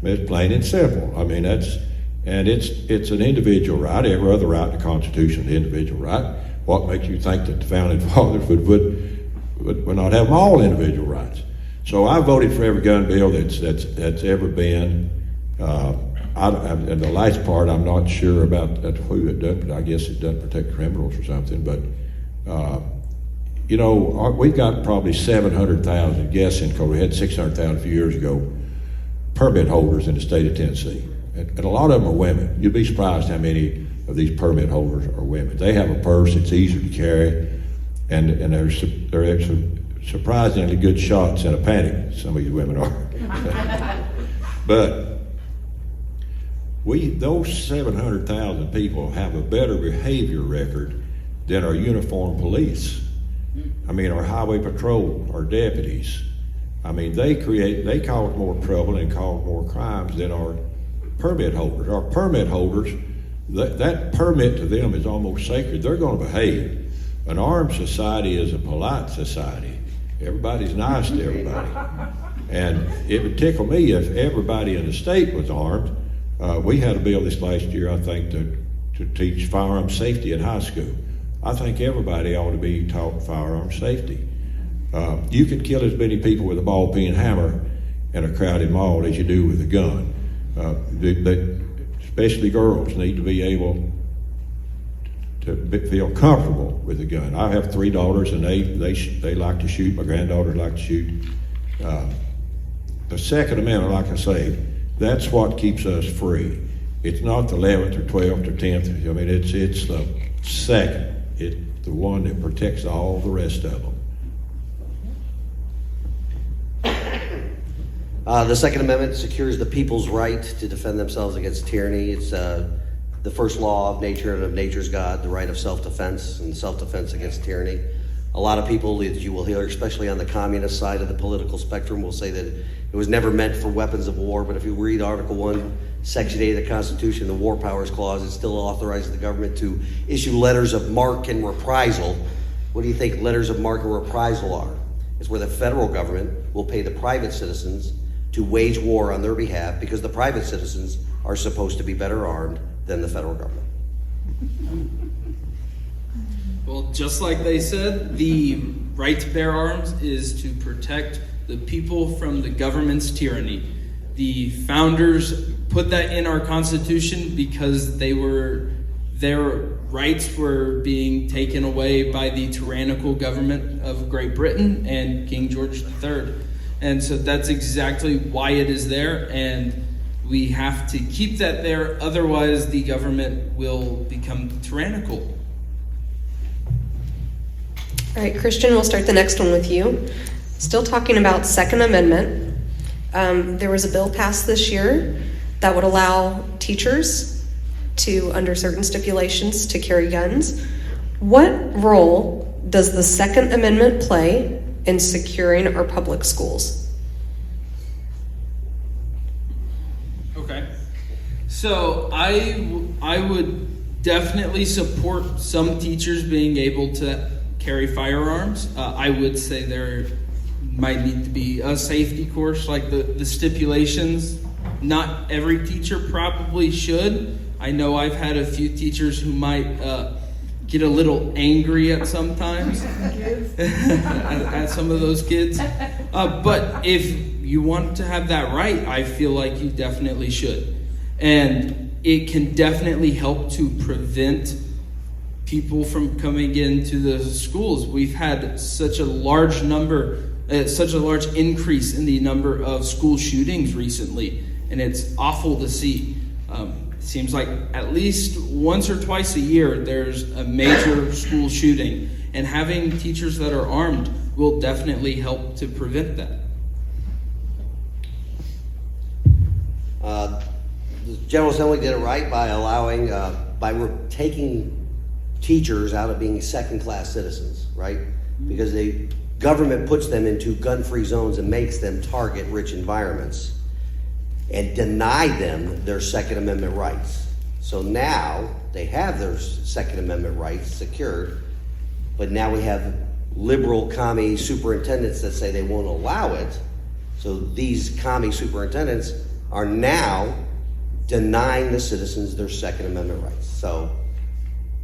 It's plain and simple. I mean, it's an individual right. Every other right in the Constitution is an individual right. What makes you think that the founding fathers would not have all individual rights? So I voted for every gun bill that's ever been. And the last part, I'm not sure about who it does, but I guess it doesn't protect criminals or something. But we've got probably 700,000 guessing, because we had 600,000 a few years ago, permit holders in the state of Tennessee. And a lot of them are women. You'd be surprised how many of these permit holders are women. They have a purse, it's easier to carry, and they're surprisingly good shots in a panic, some of these women are. But those 700,000 people have a better behavior record than our uniformed police. I mean, our highway patrol, our deputies. I mean, they cause more trouble and cause more crimes than our permit holders. Our permit holders, that permit to them is almost sacred. They're going to behave. An armed society is a polite society. Everybody's nice to everybody. And it would tickle me if everybody in the state was armed. We had a bill this last year, I think, to teach firearm safety in high school. I think everybody ought to be taught firearm safety. You can kill as many people with a ball-peen hammer in a crowded mall as you do with a gun. Especially girls need to be able to feel comfortable with a gun. I have 3 daughters, and they like to shoot. My granddaughters like to shoot. The Second Amendment, like I say, that's what keeps us free. It's not the 11th or 12th or 10th. I mean, it's the second. It's the one that protects all the rest of them. The Second Amendment secures the people's right to defend themselves against tyranny. It's the first law of nature and of nature's God, the right of self-defense and self-defense against tyranny. A lot of people that you will hear, especially on the communist side of the political spectrum, will say that it was never meant for weapons of war. But if you read Article 1, Section 8 of the Constitution, the War Powers Clause, it still authorizes the government to issue letters of marque and reprisal. What do you think letters of marque and reprisal are? It's where the federal government will pay the private citizens to wage war on their behalf, because the private citizens are supposed to be better armed than the federal government. Well, just like they said, the right to bear arms is to protect the people from the government's tyranny. The founders put that in our Constitution because their rights were being taken away by the tyrannical government of Great Britain and King George III. And so that's exactly why it is there, and we have to keep that there, otherwise the government will become tyrannical. All right, Christian, we'll start the next one with you. Still talking about Second Amendment. There was a bill passed this year that would allow teachers to, under certain stipulations, to carry guns. What role does the Second Amendment play in securing our public schools? Okay. So I would definitely support some teachers being able to carry firearms. I would say there might need to be a safety course, like the stipulations. Not every teacher probably should. I know I've had a few teachers who might get a little angry at sometimes at some of those kids. But if you want to have that right, I feel like you definitely should. And it can definitely help to prevent people from coming into the schools. We've had such a large increase in the number of school shootings recently, and it's awful to see. It seems like at least once or twice a year there's a major school shooting, and having teachers that are armed will definitely help to prevent that. The General Assembly did it right by allowing, taking teachers out of being second-class citizens, right? Because the government puts them into gun-free zones and makes them target rich environments and deny them their Second Amendment rights. So now they have their Second Amendment rights secured, but now we have liberal commie superintendents that say they won't allow it. So these commie superintendents are now denying the citizens their Second Amendment rights. So,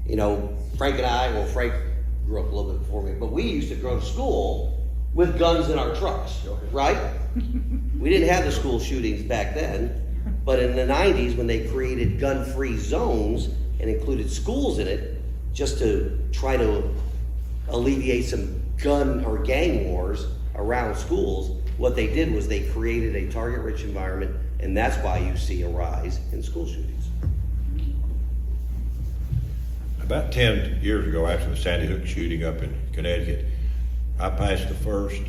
you know, Frank grew up a little bit before me, but we used to go to school with guns in our trucks, right? We didn't have the school shootings back then, but in the 90s when they created gun-free zones and included schools in it, just to try to alleviate some gun or gang wars around schools, what they did was they created a target-rich environment, and that's why you see a rise in school shootings. About 10 years ago, after the Sandy Hook shooting up in Connecticut, I passed the first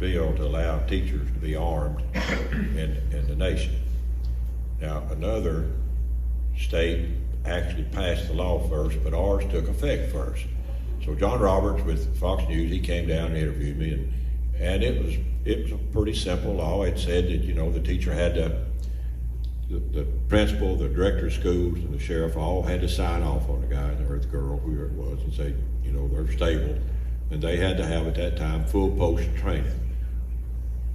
bill to allow teachers to be armed in the nation. Now, another state actually passed the law first, but ours took effect first. So John Roberts with Fox News, he came down and interviewed me, and it was a pretty simple law. It said that, you know, the teacher had to, the principal, the director of schools, and the sheriff all had to sign off on the guy or the girl, whoever it was, and say, you know, they're stable. And they had to have at that time full post training.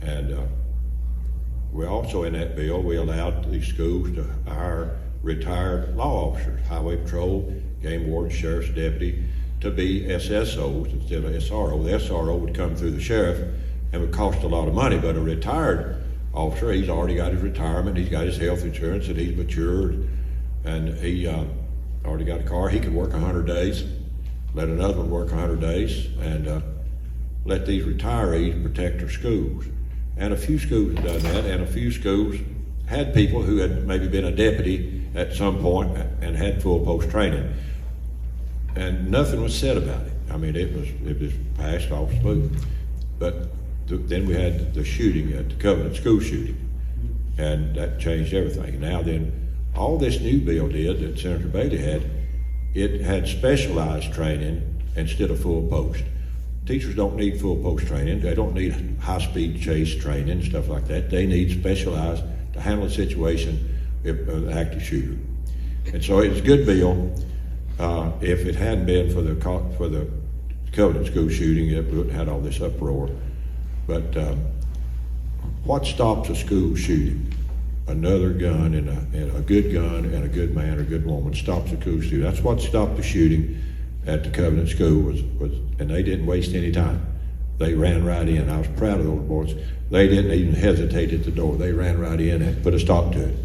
And we also, in that bill, we allowed these schools to hire retired law officers, highway patrol, game warden, sheriff's deputy, to be SSOs instead of SRO. The SRO would come through the sheriff and would cost a lot of money, but a retired officer, he's already got his retirement, he's got his health insurance, and he's matured, and he already got a car. He could work 100 days, let another one work 100 days, and let these retirees protect their schools. And a few schools have done that, and a few schools had people who had maybe been a deputy at some point and had full post training. And nothing was said about it. I mean, it was passed off smooth. But then we had the shooting at the Covenant school shooting, and that changed everything. Now then, all this new bill did that Senator Bailey had, it had specialized training instead of full post. Teachers don't need full post training. They don't need high-speed chase training and stuff like that. They need specialized to handle a situation if an active shooter. And so it's a good bill. If it hadn't been for the Covenant school shooting, it wouldn't have had all this uproar. But what stops a school shooting? Another gun and a good gun and a good man or good woman stops a school shooting. That's what stopped the shooting at the Covenant school was and they didn't waste any time. they ran right in. I was proud of those boys. They didn't even hesitate at the door. They ran right in and put a stop to it.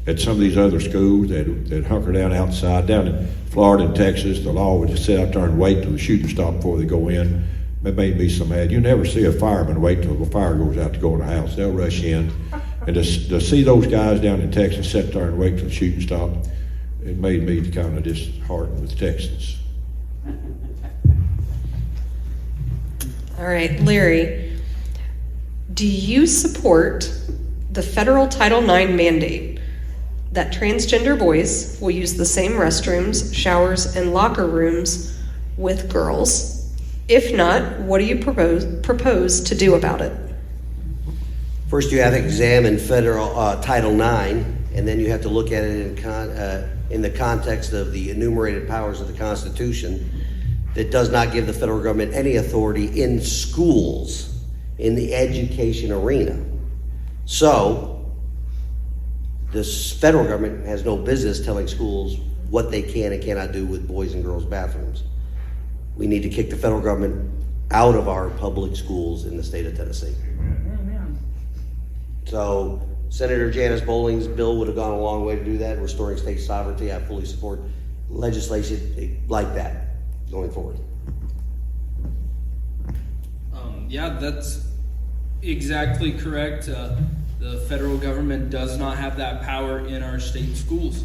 At some of these other schools that hunker down outside, down in Florida and Texas, the law would just sit out there and wait till the shooting stop before they go in. It made me so mad. You never see a fireman wait till the fire goes out to go in the house. They'll rush in. And to see those guys down in Texas sit there and wait till the shooting stop, it made me kind of disheartened with Texans. All right, Larry, do you support the federal Title IX mandate that transgender boys will use the same restrooms, showers, and locker rooms with girls? If not, what do you propose to do about it? First, you have to examine federal Title IX, and then you have to look at it in the context of the enumerated powers of the Constitution that does not give the federal government any authority in schools, in the education arena. So, the federal government has no business telling schools what they can and cannot do with boys and girls' bathrooms. We need to kick the federal government out of our public schools in the state of Tennessee. So, Senator Janice Bowling's bill would have gone a long way to do that, restoring state sovereignty. I fully support legislation like that going forward. Yeah, that's exactly correct. The federal government does not have that power in our state schools.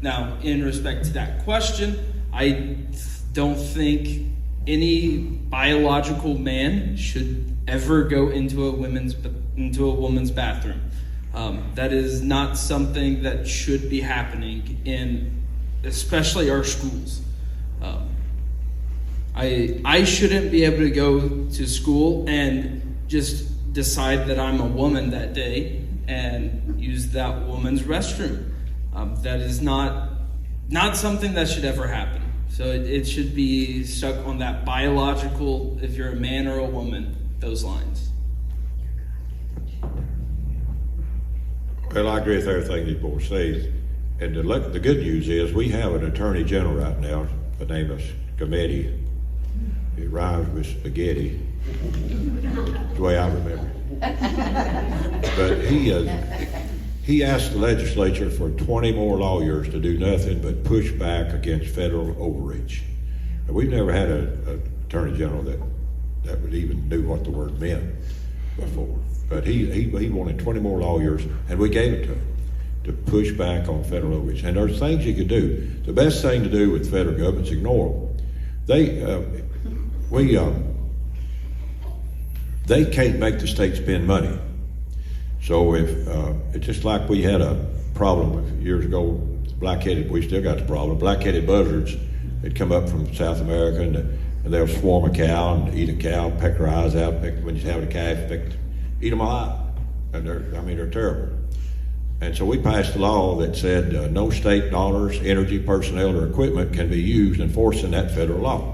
Now, in respect to that question, I don't think any biological man should ever go into a woman's bathroom. That is not something that should be happening in, especially our schools. I shouldn't be able to go to school and just decide that I'm a woman that day and use that woman's restroom. That is not something that should ever happen. So it should be stuck on that biological, if you're a man or a woman, those lines. Well, I agree with everything these boys say. And the good news is we have an attorney general right now. The name is Committee. It rhymes with spaghetti, the way I remember it. But he asked the legislature for 20 more lawyers to do nothing but push back against federal overreach. And we've never had an attorney general that would even knew what the word meant before. But he wanted 20 more lawyers, and we gave it to him to push back on federal overreach. And there's things you could do. The best thing to do with the federal government is ignore them. They can't make the state spend money. So if it's just like we had a problem years ago, we still got the problem. Black-headed buzzards had come up from South America, and they'll swarm a cow and eat a cow, peck her eyes out. When you have a calf, eat them alive, and they're terrible. And so we passed a law that said no state dollars, energy, personnel, or equipment can be used enforcing that federal law.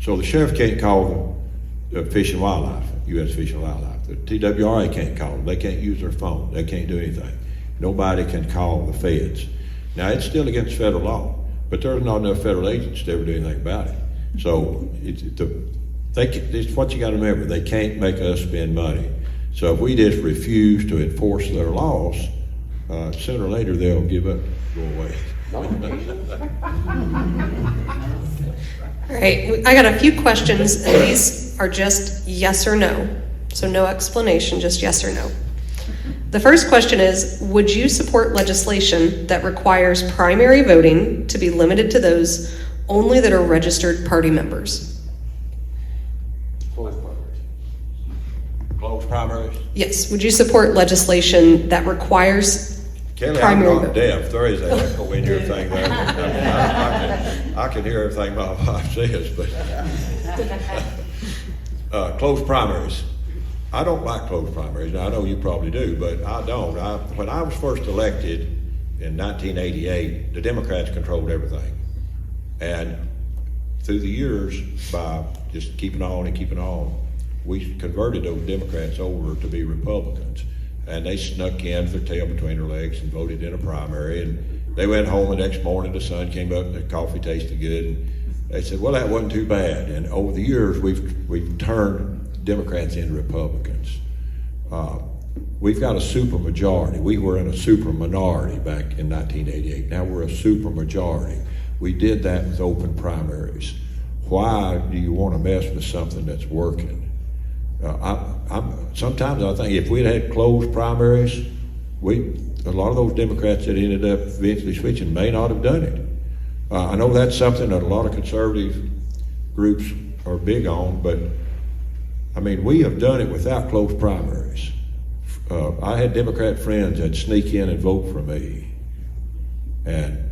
So the sheriff can't call the Fish and Wildlife, U.S. Fish and Wildlife. The TWRA can't call them. They can't use their phone. They can't do anything. Nobody can call the feds. Now, it's still against federal law, but there's not enough federal agents to ever do anything about it. So it's what you got to remember. They can't make us spend money. So if we just refuse to enforce their laws, sooner or later they'll give up, go away. All right, I got a few questions, and these are just yes or no. So no explanation, just yes or no. The first question is, would you support legislation that requires primary voting to be limited to those only that are registered party members? Closed primaries? Yes, would you support legislation that requires Kelly, primary I'm not vote? deaf. There is an echo in your thing there. I can hear everything my wife says, but closed primaries. I don't like closed primaries. Now, I know you probably do, but I don't. When I was first elected in 1988, the Democrats controlled everything. And through the years, by just keeping on, we converted those Democrats over to be Republicans. And they snuck in with their tail between their legs and voted in a primary. And they went home the next morning, the sun came up and the coffee tasted good. And they said, well, that wasn't too bad. And over the years, we've turned Democrats into Republicans. We've got a super majority. We were in a super minority back in 1988. Now we're a super majority. We did that with open primaries. Why do you want to mess with something that's working? Sometimes I think if we'd had closed primaries, a lot of those Democrats that ended up eventually switching may not have done it. I know that's something that a lot of conservative groups are big on, but I mean, we have done it without closed primaries. I had Democrat friends that sneak in and vote for me, and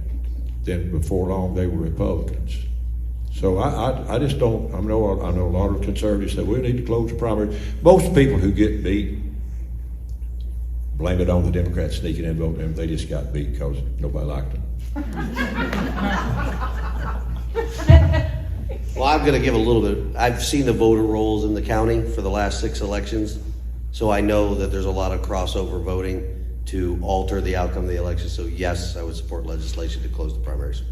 then before long they were Republicans. So I just don't. I know a lot of conservatives say we need to close the primaries. Most people who get beat blame it on the Democrats sneaking in and voting them. They just got beat because nobody liked them. Well, I'm going to give a little bit. I've seen the voter rolls in the county for the last 6 elections, so I know that there's a lot of crossover voting to alter the outcome of the election. So yes, I would support legislation to close the primaries.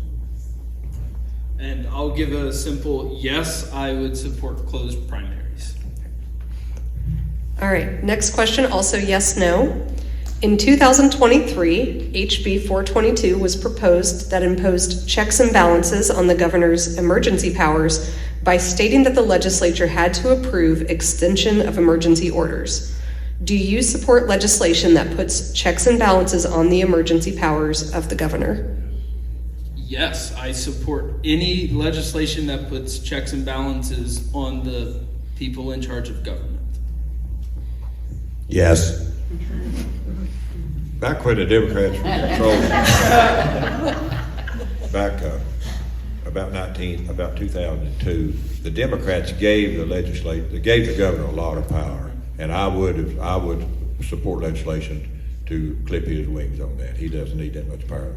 And I'll give a simple yes, I would support closed primaries. All right, next question, also yes, no. In 2023, HB 422 was proposed that imposed checks and balances on the governor's emergency powers by stating that the legislature had to approve extension of emergency orders. Do you support legislation that puts checks and balances on the emergency powers of the governor? Yes, I support any legislation that puts checks and balances on the people in charge of government. Yes. Back when the Democrats were controlling, back about 2002, the Democrats gave the governor a lot of power, and I would support legislation to clip his wings on that. He doesn't need that much power.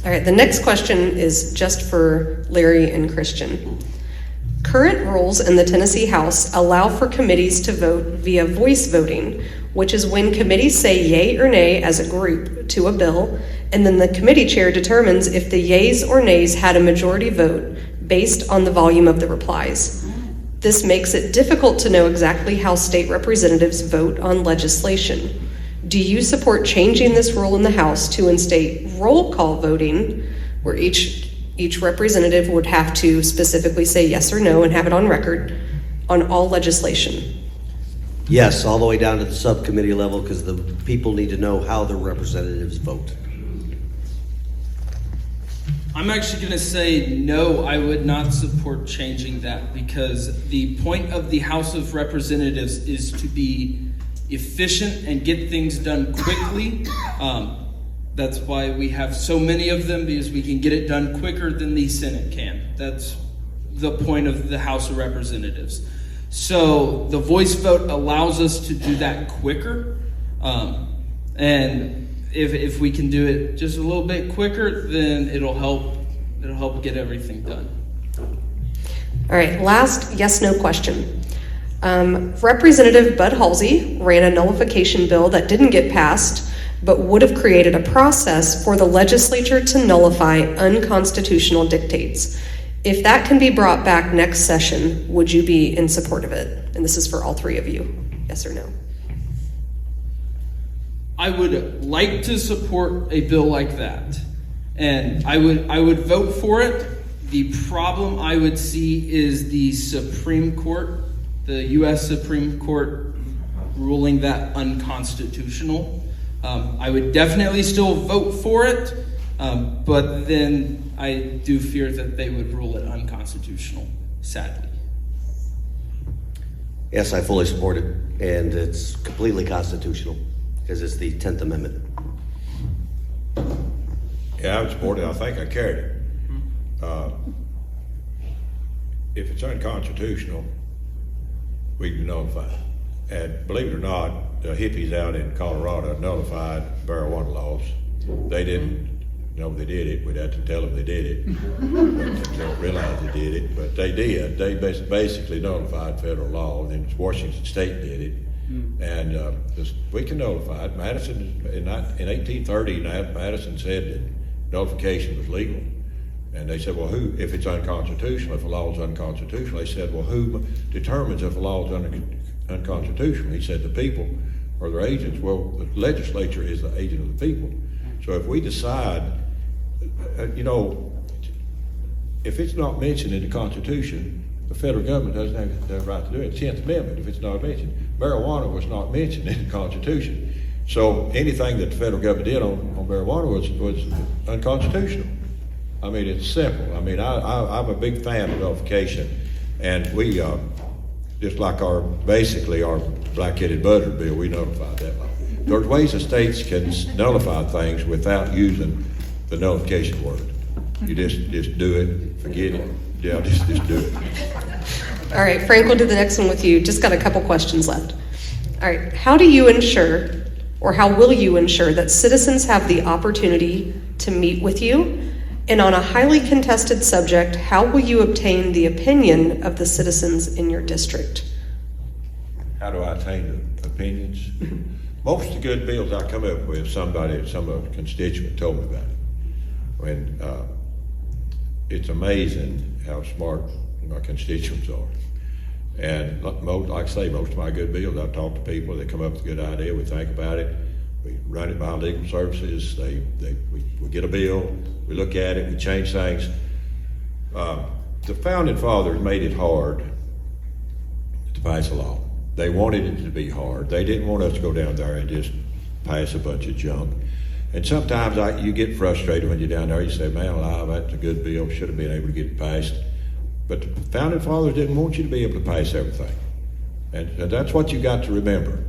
All right, the next question is just for Larry and Christian. Current rules in the Tennessee House allow for committees to vote via voice voting, which is when committees say yay or nay as a group to a bill, and then the committee chair determines if the yays or nays had a majority vote based on the volume of the replies. This makes it difficult to know exactly how state representatives vote on legislation. Do you support changing this rule in the House to instate roll call voting, where each representative would have to specifically say yes or no and have it on record on all legislation? Yes, all the way down to the subcommittee level, because the people need to know how the representatives vote. I'm actually going to say no, I would not support changing that, because the point of the House of Representatives is to be efficient and get things done quickly. That's why we have so many of them, because we can get it done quicker than the Senate can. That's the point of the House of Representatives. So the voice vote allows us to do that quicker. And if we can do it just a little bit quicker, then it'll help get everything done. All right, last yes-no question. Representative Bud Halsey ran a nullification bill that didn't get passed, but would have created a process for the legislature to nullify unconstitutional dictates. If that can be brought back next session, would you be in support of it? And this is for all three of you, yes or no? I would like to support a bill like that, and I would vote for it. The problem I would see is the Supreme Court, the U.S. Supreme Court, ruling that unconstitutional. I would definitely still vote for it, but then I do fear that they would rule it unconstitutional, sadly. Yes, I fully support it, and it's completely constitutional because it's the 10th Amendment. Yeah, I would support it. I think I carried it. If it's unconstitutional, we can nullify it. And believe it or not, the hippies out in Colorado nullified marijuana laws. They didn't know they did it. We'd have to tell them they did it. They don't realize they did it, but they did. They basically nullified federal law, and then Washington State did it. And we can nullify it. Madison, in 1830, Madison said that nullification was legal. And they said, well, who, if it's unconstitutional, if a law is unconstitutional, they said, well, who determines if a law is unconstitutional? He said, the people or their agents. Well, the legislature is the agent of the people. So if we decide, if it's not mentioned in the Constitution, the federal government doesn't have the right to do it. 10th Amendment, if it's not mentioned. Marijuana was not mentioned in the Constitution. So anything that the federal government did on marijuana was unconstitutional. I mean, it's simple. I mean, I'm a big fan of nullification, and we, just like our black-headed buzzard bill, we nullified that law. There's ways the states can nullify things without using the nullification word. You just do it, forget it. Yeah, just do it. All right, Frank, we'll do the next one with you. Just got a couple questions left. All right, how do you ensure, or how will you ensure that citizens have the opportunity to meet with you? And on a highly contested subject, how will you obtain the opinion of the citizens in your district? How do I attain the opinions? Most of the good bills I come up with, some constituent told me about it. When it's amazing how smart my constituents are. And like I say, most of my good bills, I talk to people, they come up with a good idea, we think about it, we run it by legal services, we get a bill, we look at it, we change things. The founding fathers made it hard to pass a law. They wanted it to be hard. They didn't want us to go down there and just pass a bunch of junk. And sometimes you get frustrated when you're down there. You say, man, that's a good bill, should have been able to get it passed. But the founding fathers didn't want you to be able to pass everything. And that's what you got to remember.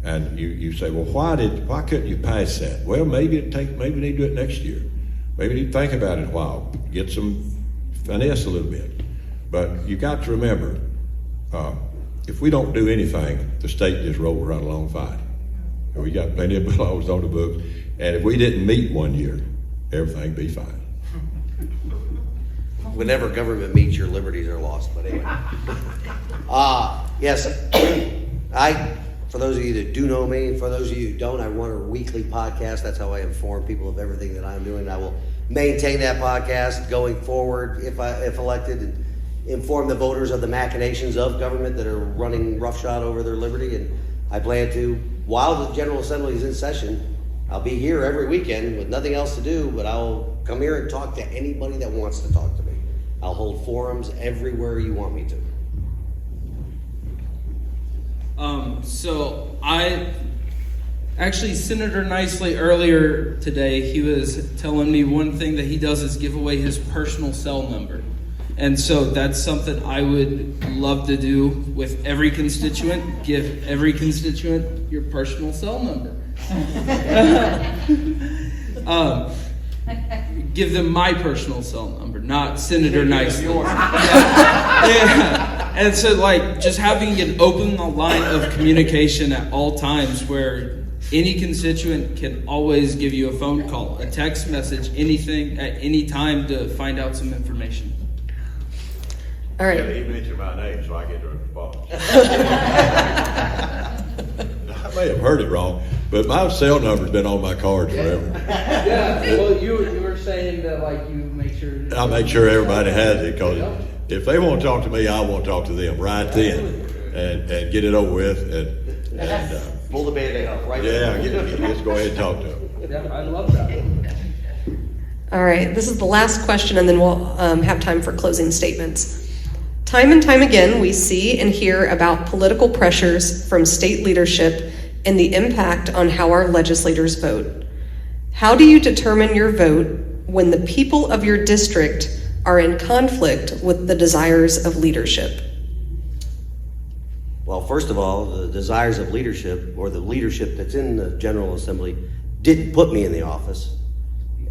And you say, well, why couldn't you pass that? Well, maybe we need to do it next year. Maybe we need to think about it a while, get some finesse a little bit. But you got to remember, if we don't do anything, the state just rolls right along fine. And we got plenty of laws on the books. And if we didn't meet one year, everything be fine. Whenever government meets, your liberties are lost. But anyway, yes, for those of you that do know me, for those of you who don't, I run a weekly podcast. That's how I inform people of everything that I'm doing. I will maintain that podcast going forward if elected, and inform the voters of the machinations of government that are running roughshod over their liberty. And I plan to, while the General Assembly is in session, I'll be here every weekend with nothing else to do, but I'll come here and talk to anybody that wants to talk to me. I'll hold forums everywhere you want me to. So Senator Niceley earlier today, he was telling me one thing that he does is give away his personal cell number. And so that's something I would love to do with every constituent. Give every constituent your personal cell number. Give them my personal cell number, not Senator Niceley. Yeah. And so, just having an open line of communication at all times where any constituent can always give you a phone call, a text message, anything at any time to find out some information. All right. Yeah, he mentioned my name, so I get to respond. I may have heard it wrong, but my cell number's been on my card forever. Yeah, well, you were saying that you make sure. I'll make sure everybody has it, because if they want to talk to me, I want to talk to them right then, and get it over with, and pull the Band-Aid off, right? Yeah, just go ahead and talk to them. Yeah, I love that. All right, this is the last question, and then we'll have time for closing statements. Time and time again, we see and hear about political pressures from state leadership and the impact on how our legislators vote. How do you determine your vote when the people of your district are in conflict with the desires of leadership? Well, first of all, the desires of leadership, or the leadership that's in the General Assembly, didn't put me in the office.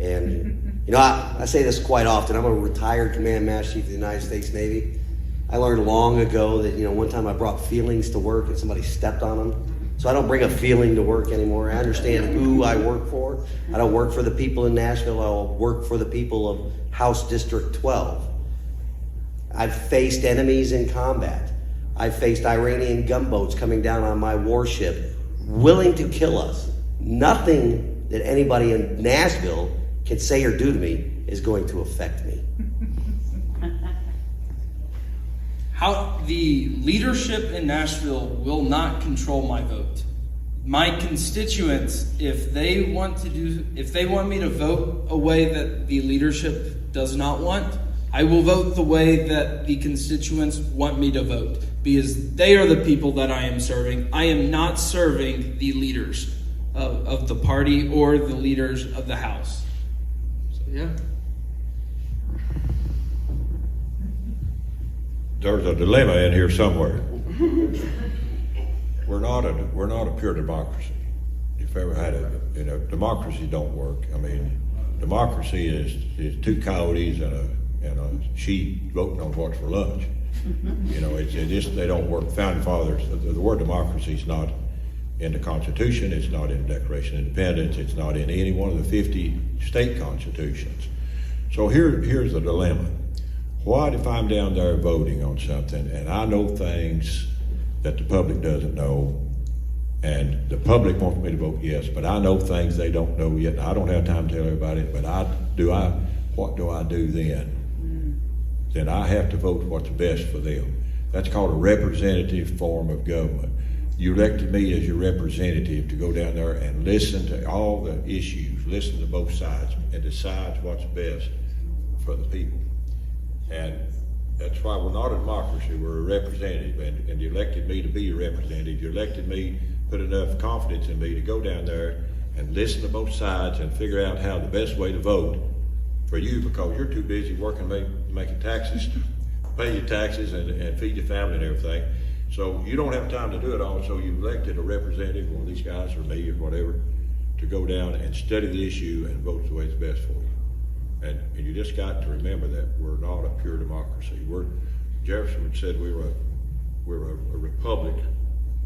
And, I say this quite often. I'm a retired Command Master Chief of the United States Navy. I learned long ago that, one time I brought feelings to work and somebody stepped on them. So I don't bring a feeling to work anymore. I understand who I work for. I don't work for the people in Nashville. I'll work for the people of House District 12. I've faced enemies in combat. I've faced Iranian gunboats coming down on my warship, willing to kill us. Nothing that anybody in Nashville can say or do to me is going to affect me. the leadership in Nashville will not control my vote. My constituents, if they want me to vote a way that the leadership does not want, I will vote the way that the constituents want me to vote, because they are the people that I am serving. I am not serving the leaders of the party or the leaders of the House. So, yeah. There's a dilemma in here somewhere. We're not a pure democracy. If you ever had democracy don't work. I mean, democracy is two coyotes and a sheep voting on what's for lunch. They don't work. Founding fathers, the word democracy is not in the Constitution. It's not in the Declaration of Independence. It's not in any one of the 50 state constitutions. So here's the dilemma. What if I'm down there voting on something and I know things that the public doesn't know, and the public wants me to vote yes, but I know things they don't know yet, and I don't have time to tell everybody, but what do I do then? Then I have to vote what's best for them. That's called a representative form of government. You elected me as your representative to go down there and listen to all the issues, listen to both sides, and decide what's best for the people. And that's why we're not a democracy, we're a representative, and you elected me to be your representative. You elected me, put enough confidence in me to go down there and listen to both sides and figure out how the best way to vote for you, because you're too busy working, making taxes, pay your taxes and feed your family and everything. So you don't have time to do it all, so you elected a representative, one of these guys or me or whatever, to go down and study the issue and vote the way it's best for you. And you just got to remember that we're not a pure democracy. Jefferson said we're a republic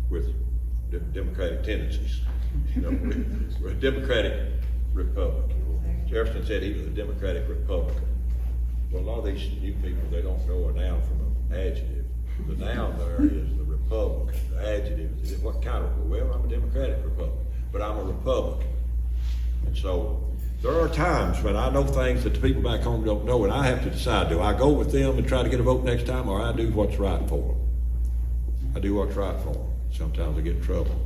with democratic tendencies. We're a democratic republic. Jefferson said he was a democratic republican. Well, a lot of these new people, they don't know a noun from an adjective. The noun there is the republic. The adjective is what kind of? Well, I'm a democratic republic, but I'm a republican. And so there are times when I know things that the people back home don't know, and I have to decide, do I go with them and try to get a vote next time, or I do what's right for them? I do what's right for them. Sometimes I get in trouble.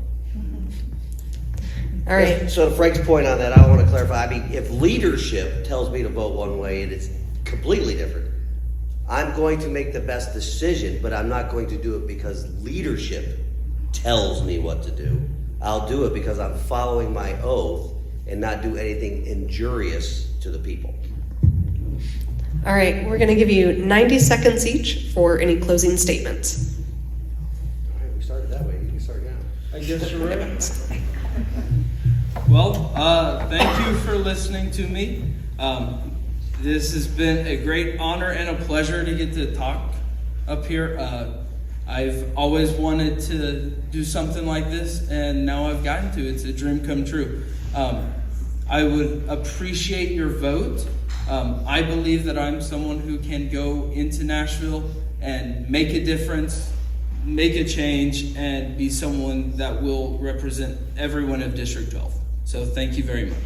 All right. So to Frank's point on that, I want to clarify. I mean, if leadership tells me to vote one way and it's completely different, I'm going to make the best decision, but I'm not going to do it because leadership tells me what to do. I'll do it because I'm following my oath and not do anything injurious to the people. All right, we're going to give you 90 seconds each for any closing statements. All right, we started that way. You can start now. I guess you're right. Well, thank you for listening to me. This has been a great honor and a pleasure to get to talk up here. I've always wanted to do something like this, and now I've gotten to. It's a dream come true. I would appreciate your vote. I believe that I'm someone who can go into Nashville and make a difference, make a change, and be someone that will represent everyone of District 12. So thank you very much.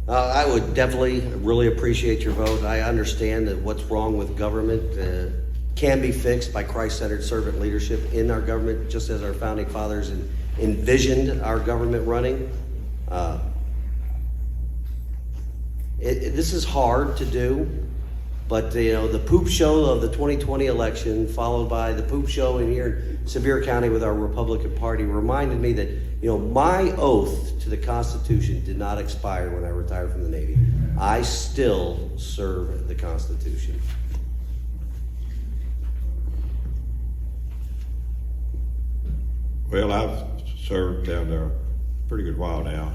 I would definitely really appreciate your vote. I understand that what's wrong with government can be fixed by Christ-centered servant leadership in our government, just as our founding fathers envisioned our government running. This is hard to do, but the poop show of the 2020 election, followed by the poop show in here in Sevier County with our Republican Party, reminded me that my oath to the Constitution did not expire when I retired from the Navy. I still serve the Constitution. Well, I've served down there a pretty good while now.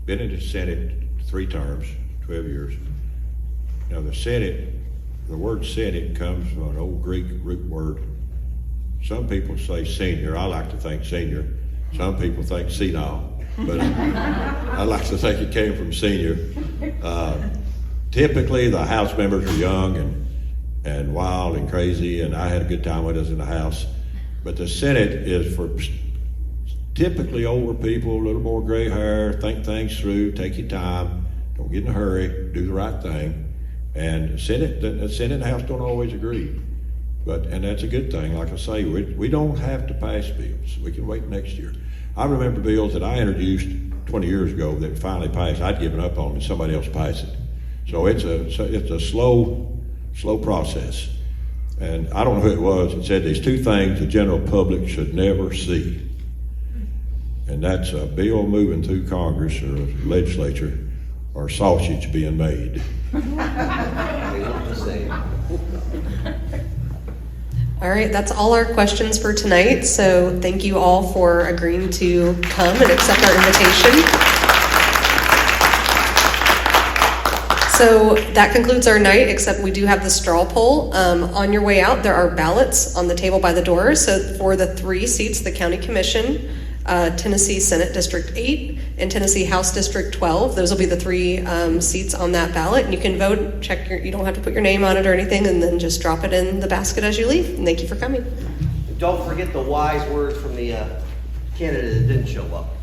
Been in the Senate 3 terms, 12 years. Now the Senate, the word Senate comes from an old Greek root word. Some people say senior. I like to think senior. Some people think senile, but I like to think it came from senior. Typically the House members are young and wild and crazy, and I had a good time with us in the House. But the Senate is for typically older people, a little more gray hair, think things through, take your time, don't get in a hurry, do the right thing. And the Senate and the House don't always agree. And that's a good thing. Like I say, we don't have to pass bills. We can wait next year. I remember bills that I introduced 20 years ago that finally passed. I'd given up on it, somebody else passed it. So it's a slow process. And I don't know who it was that said there's two things the general public should never see. And that's a bill moving through Congress or legislature or sausage being made. They look the same. All right, that's all our questions for tonight. So thank you all for agreeing to come and accept our invitation. So that concludes our night, except we do have the straw poll. On your way out, there are ballots on the table by the door. So for the 3 seats, the County Commission, Tennessee Senate District 8, and Tennessee House District 12, those will be the 3 seats on that ballot. And you can vote, you don't have to put your name on it or anything, and then just drop it in the basket as you leave. And thank you for coming. Don't forget the wise words from the candidate that didn't show up.